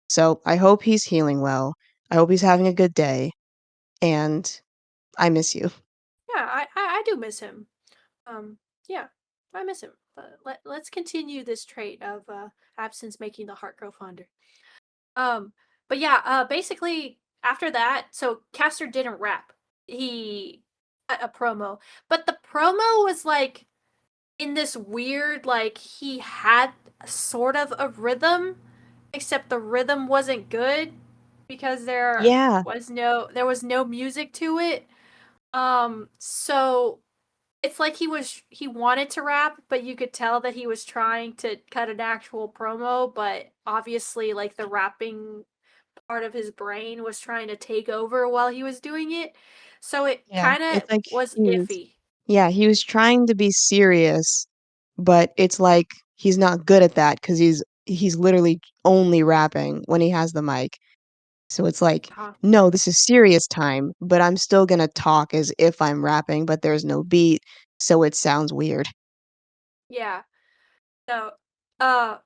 So I hope he's healing well. I hope he's having a good day. And I miss you. Yeah, I do miss him. Yeah, I miss him. But let's continue this trait of absence making the heart grow fonder. Um, but yeah, basically after that, so Caster didn't rap. He cut a promo, but the promo was like in this weird, like he had sort of a rhythm, except the rhythm wasn't good because Yeah. there was no music to it. So it's like he wanted to rap, but you could tell that he was trying to cut an actual promo, but obviously like the rapping part of his brain was trying to take over while he was doing it. So it Yeah. kind of It's like was he was iffy. Yeah, he was trying to be serious, but it's like he's not good at that because he's literally only rapping when he has the mic. So it's like, Huh. no, this is serious time, but I'm still gonna talk as if I'm rapping, but there's no beat, so it sounds weird. Yeah. So uh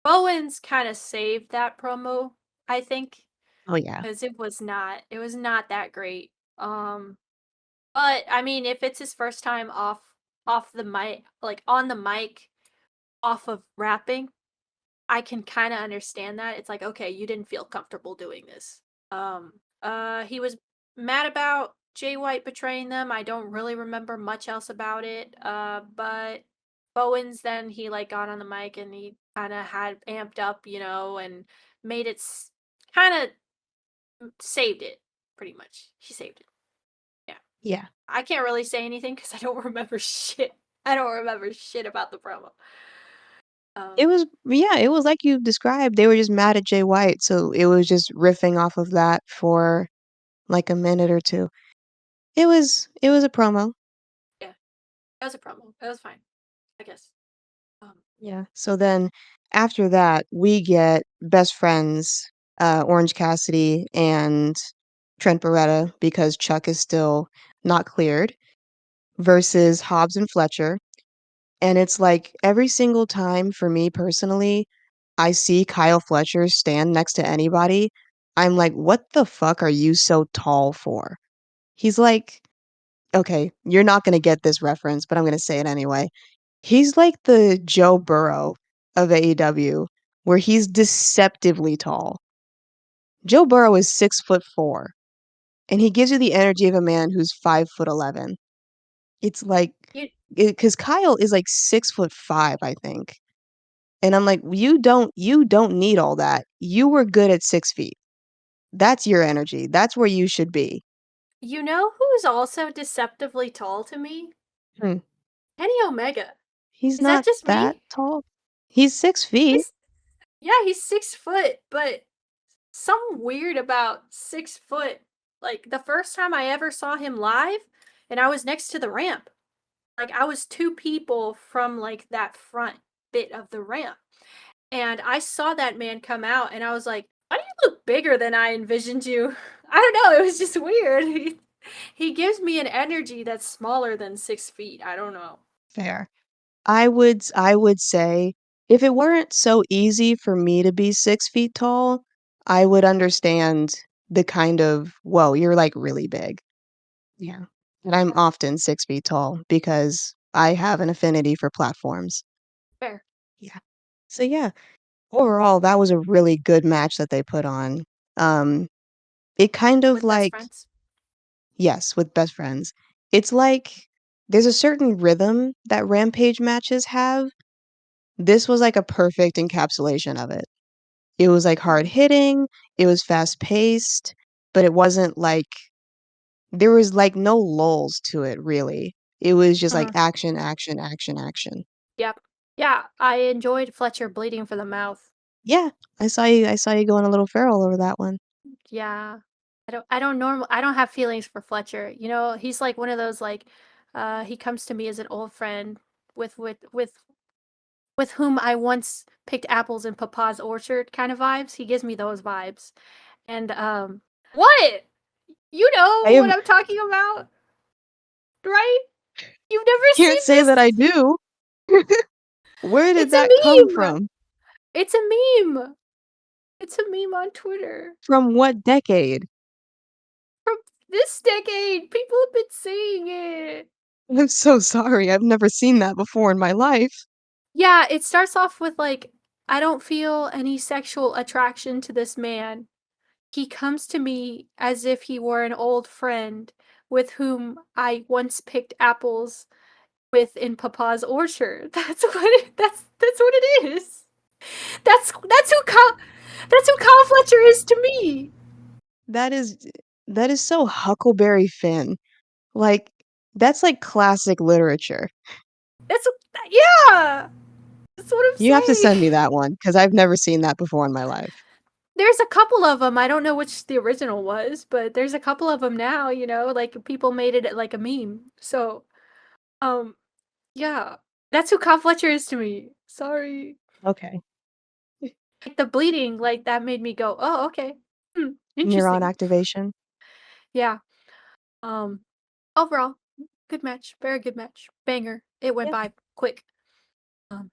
Bowens kind of saved that promo, I think, Oh yeah. because it was not that great. But I mean, if it's his first time off the mic, like on the mic, off of rapping, I can kind of understand that. It's like, okay, you didn't feel comfortable doing this. He was mad about Jay White betraying them. I don't really remember much else about it. But Bowens then he like got on the mic and he kind of had amped up, and made it kind of saved it pretty much. He saved it. Yeah. Yeah. I can't really say anything because I don't remember shit. I don't remember shit about the promo. It Um, was yeah, it was like you described, they were just mad at Jay White, so it was just riffing off of that for, like, a minute or 2. It was a promo. yeah, that was a promo. That was fine, I guess. Um, Yeah. So then after that, we get best friends, Orange Cassidy and Trent Beretta because Chuck is still not cleared versus Hobbs and Fletcher. And it's like every single time for me personally, I see Kyle Fletcher stand next to anybody, I'm like, what the fuck are you so tall for? He's like, okay, you're not going to get this reference, but I'm going to say it anyway. He's like the Joe Burrow of AEW, where he's deceptively tall. Joe Burrow is 6'4", and he gives you the energy of a man who's 5'11". It's like, you because Kyle is like 6'5", I think, and I'm like, you don't need all that. You were good at 6 feet. That's your energy. That's where you should be. you know who's also deceptively tall to me? Hmm. Kenny Omega. He's Is that not just that me? tall. He's 6 feet. He's Yeah, he's 6 foot, but something weird about 6 foot. Like the first time I ever saw him live, and I was next to the ramp. Like I was two people from like that front bit of the ramp. And I saw that man come out and I was like, why do you look bigger than I envisioned you? I don't know, it was just weird. He gives me an energy that's smaller than 6 feet. I don't know. Fair. I would say if it weren't so easy for me to be 6 feet tall, I would understand the kind of, "Whoa, you're, like, really big." Yeah. And I'm Yeah, often 6 feet tall because I have an affinity for platforms. fair. Yeah. So, yeah, overall, that was a really good match that they put on. Um, it kind of, With best like friends. yes, with best friends. It's like there's a certain rhythm that Rampage matches have. This was like a perfect encapsulation of it. It was, like, hard Mhm. hitting, it was fast paced, but it wasn't like there was, like, no lulls to it, really. It was just, like, Mhm. action, action, action, action. Yep. Yeah, I enjoyed Fletcher bleeding for the mouth. Yeah, I saw you going a little feral over that one. Yeah. I don't have feelings for Fletcher. He's like one of those like he comes to me as an old friend with whom I once picked apples in Papa's orchard kind of vibes. He gives me those vibes. And what? You I know what am I'm talking about, right? You've never can't seen say that this? I do. Where did It's a that come meme. from? It's a meme. It's a meme on Twitter. From what decade? From this decade, people have been saying it. I'm so sorry, I've never seen that before in my life. Yeah, it starts off with like, I don't feel any sexual attraction to this man. He comes to me as if he were an old friend with whom I once picked apples with in Papa's orchard. That's what it is. That's who Kyle Fletcher is to me. That is that is so Huckleberry Finn. Like, that's like classic literature. That's yeah. That's what I'm You have to saying. send me that one because 'cause I've never seen that before in my life. There's a couple of them. I don't know which the original was, but there's a couple of them now, like people made it like a meme. So, um yeah. That's who Kyle Fletcher is to me. Sorry. Okay. Like the bleeding, like that made me go, "Oh, okay. Neuron Interesting." activation. Yeah. Um Overall, good match. Very good match. Banger. It went Yeah, by quick. Um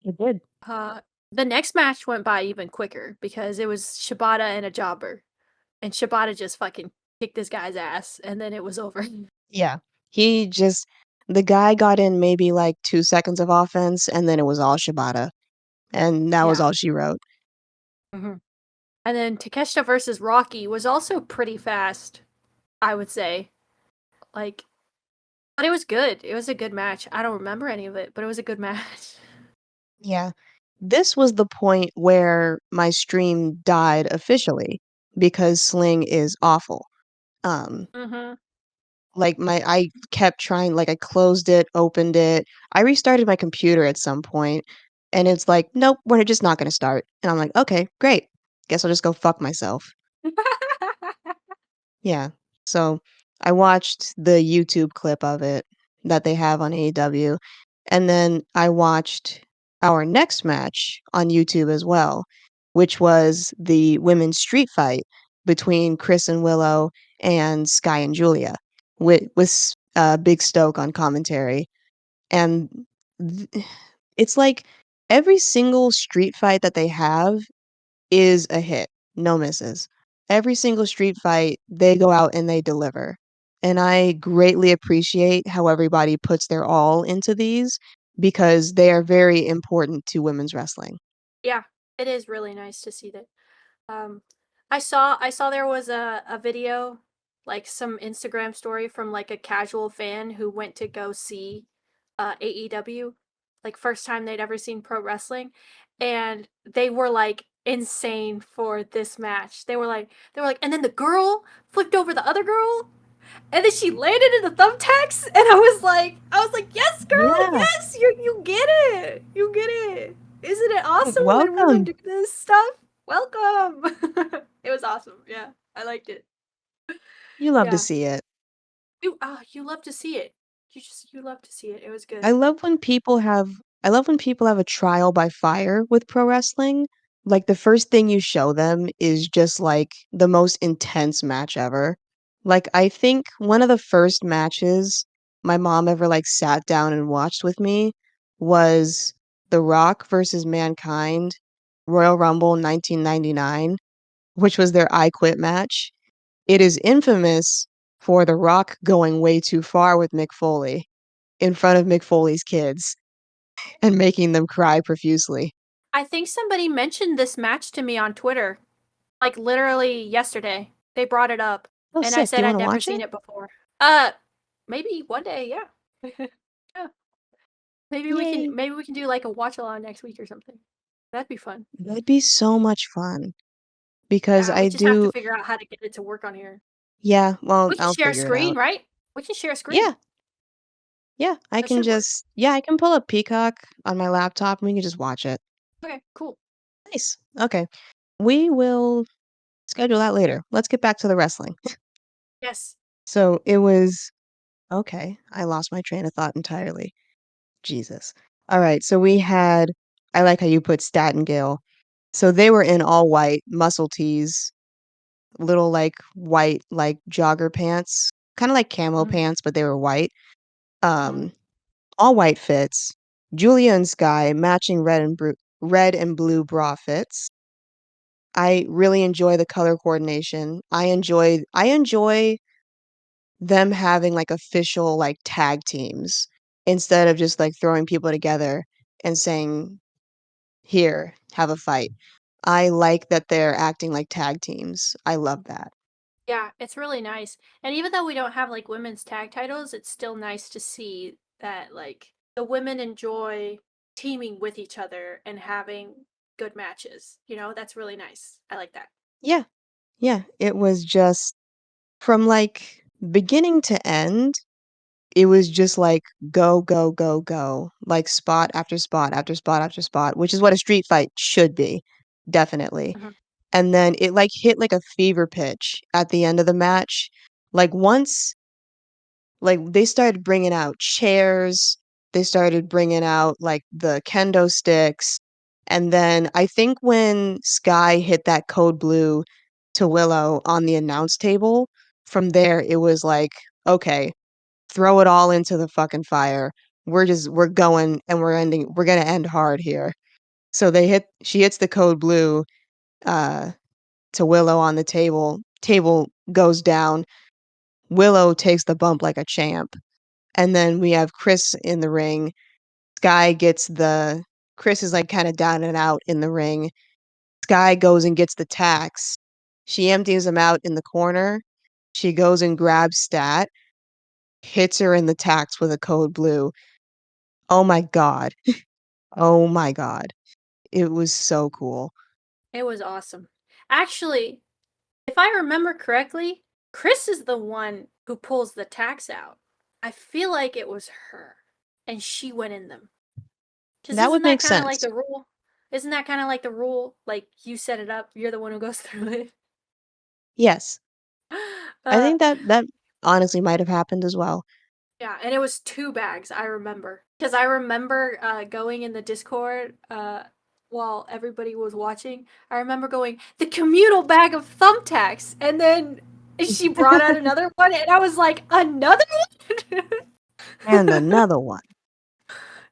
it did. uh the next match went by even quicker because it was Shibata and a jobber. And Shibata just fucking kicked this guy's ass and then it was over. Yeah. He just the guy got in maybe, like, 2 seconds of offense, and then it was all Shibata, and that was Yeah. all she wrote. hmm And then Takeshita versus Rocky was also pretty fast, I would say. Like, but it was good. It was a good match. I don't remember any of it, but it was a good match. Yeah. This was the point where my stream died officially because Sling is awful. Um, hmm like I kept trying, like I closed it, opened it. I restarted my computer at some point and it's like, nope, we're just not going to start. And I'm like, okay, great. Guess I'll just go fuck myself. Yeah. So I watched the YouTube clip of it that they have on AEW. And then I watched our next match on YouTube as well, which was the women's street fight between Chris and Willow and Sky and Julia with Big Stoke on commentary. And it's like every single street fight that they have is a hit, no misses. Every single street fight, they go out and they deliver. And I greatly appreciate how everybody puts their all into these because they are very important to women's wrestling. Yeah, it is really nice to see that. Um, I saw there was a video, like some Instagram story from like a casual fan who went to go see AEW, like first time they'd ever seen pro wrestling, and they were like insane for this match. They were like, and then the girl flipped over the other girl, and then she landed in the thumbtacks, and I was like, yes, girl, Yeah. yes, you get it, you get it. Isn't it awesome when women Welcome. do this stuff? Welcome. It was awesome. Yeah, I liked it. You love to Yeah, see it. you love to see it. You love to see it. It was I good. love when people have I love when people have a trial by fire with pro wrestling. Like the first thing you show them is just like the most intense match ever. Like I think one of the first matches my mom ever like sat down and watched with me was The Rock versus Mankind Royal Rumble 1999, which was their I Quit match. It is infamous for The Rock going way too far with Mick Foley in front of Mick Foley's kids and making them cry profusely. I think somebody mentioned this match to me on Twitter, like literally yesterday. They brought it up, Oh, and I sick. Do said you I'd wanna never watch seen it? it before. Maybe one day, yeah. Yeah. Yay. Maybe we can do like a watch along next week or something. That'd be fun. That'd be so much fun because Yeah, we I just have to do figure out how to get it to work on here. yeah, well, We can I'll share a figure it screen, out. right? We can share a screen. Yeah, yeah, That should work. I can pull up Peacock on my laptop and we can just watch it. Okay, cool. Nice. Okay. We will schedule that later. Let's get back to the wrestling. Yes. So it was okay, I lost my train of thought entirely. Jesus. Alright, so we had I like how you put Stat and Gill. So they were in all white muscle tees, little like white like jogger pants, kind of like camo Mm-hmm. pants, but they were white. Mm-hmm. Um, all white fits. Julia and Sky matching red and blue bra fits. I really enjoy the color coordination. I enjoy them having like official like tag teams instead of just like throwing people together and saying, "Here, have a fight." I like that they're acting like tag teams. I love that. Yeah, it's really nice. And even though we don't have like women's tag titles, it's still nice to see that like the women enjoy teaming with each other and having good matches. That's really nice. I like that. Yeah. Yeah, it was just from, like, beginning to end, it was just, like, go, go, go, go, like, spot after spot after spot after spot, which is what a street fight should be, definitely, Mhm. and then it, like, hit, like, a fever pitch at the end of the match, like, once like, they started bringing out chairs, they started bringing out, like, the kendo sticks, and then I think when Sky hit that code blue to Willow on the announce table, from there, it was like, "Okay, throw it all into the fucking fire. We're going and we're gonna end hard here." So she hits the code blue, uh, to Willow on the table goes down, Willow takes the bump like a champ. And then we have Chris in the ring. Sky gets Chris is like kind of down and out in the ring. Sky goes and gets the tacks. She empties them out in the corner. She goes and grabs Stat, hits her in the tacks with a code blue. Oh my god. Oh my god. It was so cool. It was awesome. Actually, if I remember correctly, Chris is the one who pulls the tacks out. I feel like it was her, and she went in them. Because That isn't would that make kind of like sense. the rule? Isn't that kind of like the rule? Like you set it up, you're the one who goes through it. Yes. I uh, think that honestly might have happened as well. yeah, and it was 2 bags. I remember because I remember going in the Discord while everybody was watching. I remember going the communal bag of thumbtacks, and then she brought out another one, and I was like, another one. And another one.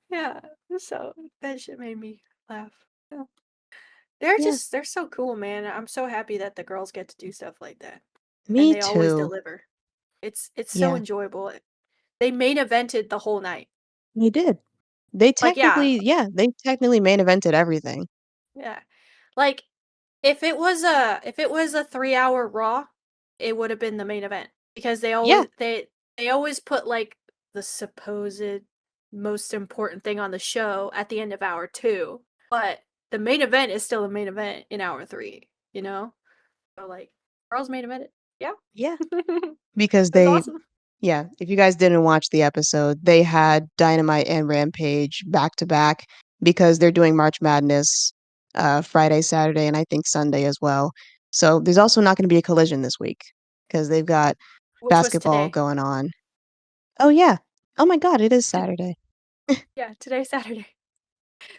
Yeah, so that shit made me laugh. Yeah. Yeah. They're so cool, man. I'm so happy that the girls get to do stuff like that. And Me they always too. deliver. It's so Yeah. enjoyable. They main evented the whole night. They did. They Like yeah, technically, yeah, they technically main evented everything. yeah. Like if it was a 3-hour Raw, it would have been the main event because Yeah. they always put like the supposed most important thing on the show at the end of hour 2, but the main event is still the main event in hour 3, you know? So like Carl's main event. Yeah. Yeah. It Because was they, awesome. yeah, if you guys didn't watch the episode, they had Dynamite and Rampage back to back because they're doing March Madness Friday, Saturday, and I think Sunday as well. So there's also not going to be a collision this week because they've got Which was basketball today. going on. Oh yeah. Oh my God, it is Saturday. Yeah, today's Saturday.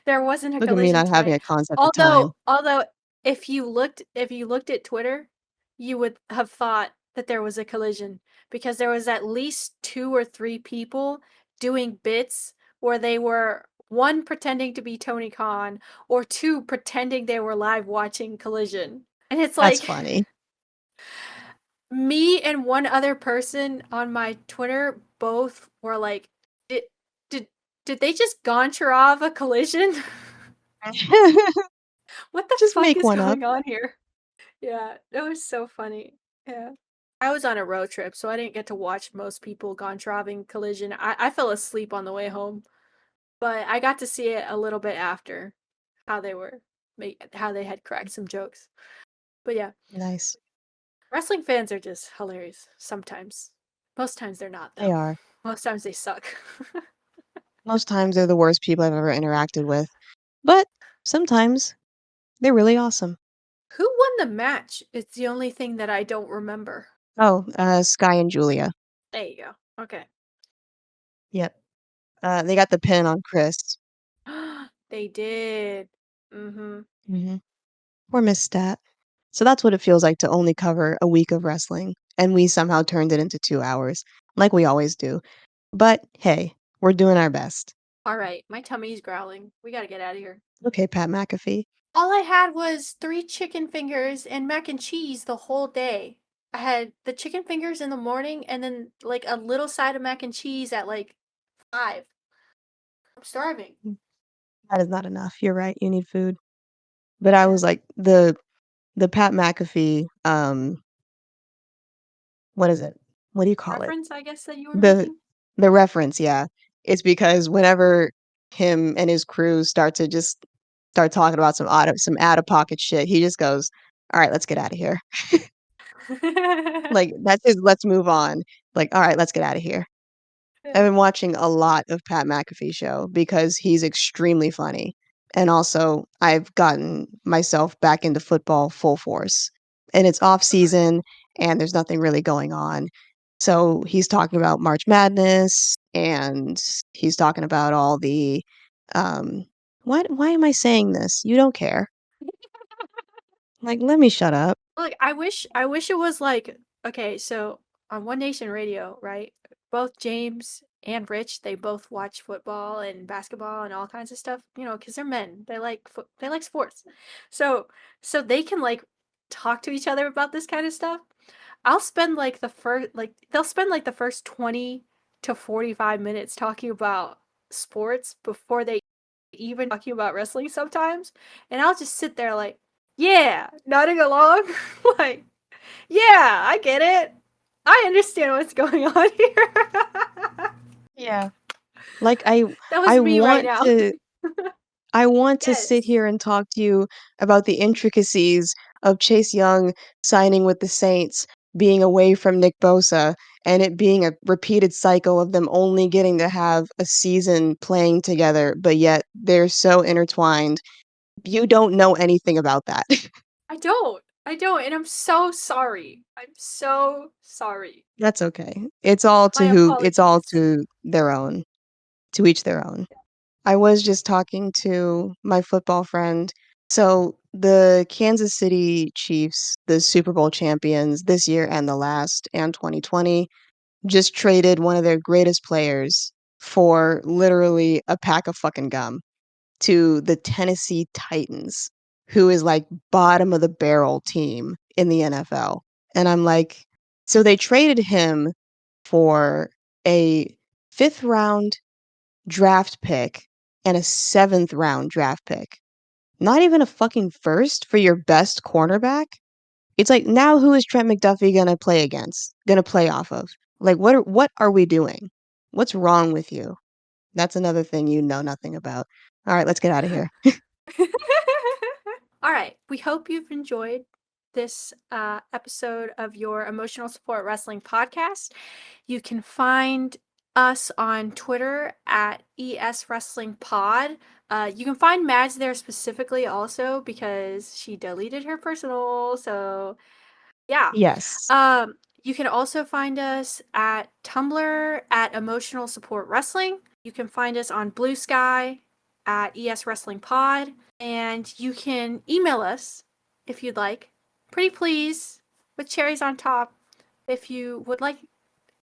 There wasn't a Look at me collision not having today. a concept of time. Although if you looked at Twitter, you would have thought that there was a collision because there was at least 2 or 3 people doing bits where they were one pretending to be Tony Khan or two pretending they were live watching Collision. And it's That's like funny. me and one other person on my Twitter both were like, did did did they just Goncharov a collision? What the Just fuck make is one up. going on here? Yeah, that was so funny. Yeah. I was on a road trip, so I didn't get to watch most people Goncharving collision. I fell asleep on the way home, but I got to see it a little bit after how they were how they had cracked some jokes. But yeah, Nice. wrestling fans are just hilarious sometimes. Most times they're not They though. are. Most times they suck. Most times they're the worst people I've ever interacted with. But sometimes they're really awesome. Who won the match? It's the only thing that I don't remember. Oh, Sky and Julia. There you go. Okay. Yep. They got the pin on Chris. They did. Mm-hmm. Hmm. Poor Miss Stat. So that's what it feels like to only cover a week of wrestling, and we somehow turned it into 2 hours, like we always do. But hey, we're doing our best. All right, my tummy's growling. We gotta get out of here. Okay, Pat McAfee. All I had was 3 chicken fingers and mac and cheese the whole day. I had the chicken fingers in the morning and then like a little side of mac and cheese at like 5. I'm starving. That is not enough. You're right. You need food. But I Yeah. was like the Pat McAfee. What is it? What do you call it? Reference, I guess, that you were The making? the reference, yeah. It's because whenever him and his crew start talking about some out of pocket shit, he just goes, "All right, let's get out of here." Like that's his let's move on. Like, "All right, let's get out of here." I've Yeah. been watching a lot of Pat McAfee show because he's extremely funny. And also, I've gotten myself back into football full force. And it's off Good for you. season and there's nothing really going on. So he's talking about March Madness and he's talking about all the why am I saying this? You don't care. Like, let me shut up. Look, I wish it was like okay, so on One Nation Radio, right? Both James and Rich, they both watch football and basketball and all kinds of stuff, because they're men. They like sports. So so they can like talk to each other about this kind of stuff. I'll spend like they'll spend like the first 20 to 45 minutes talking about sports before they even talking about wrestling sometimes, and I'll just sit there like, yeah, nodding along, like, yeah, I get it. I understand what's going on here. Yeah. Like That was I me right want now. to I want to Yes. sit here and talk to you about the intricacies of Chase Young signing with the Saints, being away from Nick Bosa, and it being a repeated cycle of them only getting to have a season playing together, but yet they're so intertwined. You don't know anything about that. I don't. I don't, and I'm so sorry. I'm so sorry. That's okay. My It's all apologies. to their own, to each their own. I was just talking to my football friend. So the Kansas City Chiefs, the Super Bowl champions this year and the last, and 2020, just traded one of their greatest players for literally a pack of fucking gum to the Tennessee Titans, who is like bottom of the barrel team in the NFL. And I'm like, so they traded him for a fifth round draft pick and a seventh round draft pick. Not even a fucking first for your best cornerback. It's like, now who is Trent McDuffie gonna play against? Gonna play off of? Like, what are we doing? What's wrong with you? That's another thing you know nothing about. All right, let's get out of here. All right. We hope you've enjoyed this episode of your Emotional Support Wrestling podcast. You can find us on Twitter at ES Wrestling Pod. You can find Mads there specifically also because she deleted her personal. So, yeah. Yes. You can also find us at Tumblr at Emotional Support Wrestling. You can find us on Blue Sky at ES Wrestling Pod. And you can email us if you'd like. Pretty please, with cherries on top, if you would like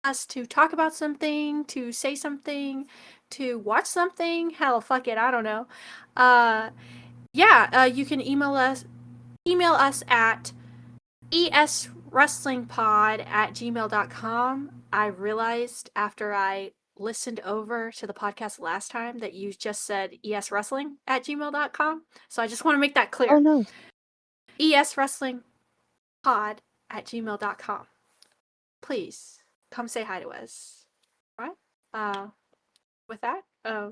us to talk about something, to say something, to watch something. Hell, fuck it, I don't know. You can email us at eswrestlingpod@gmail.com. I realized after I listened over to the podcast last time that you just said eswrestling@gmail.com. So I just want to make that Oh clear. no. eswrestlingpod@gmail.com. Please come say hi to us. All right? With that, I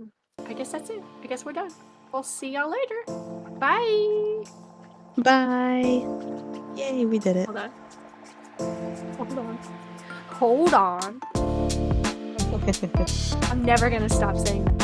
guess that's it. I guess we're done. We'll see y'all later. Bye. Bye. Yay, we did it. Hold on. Hold on. I'm never gonna stop saying that.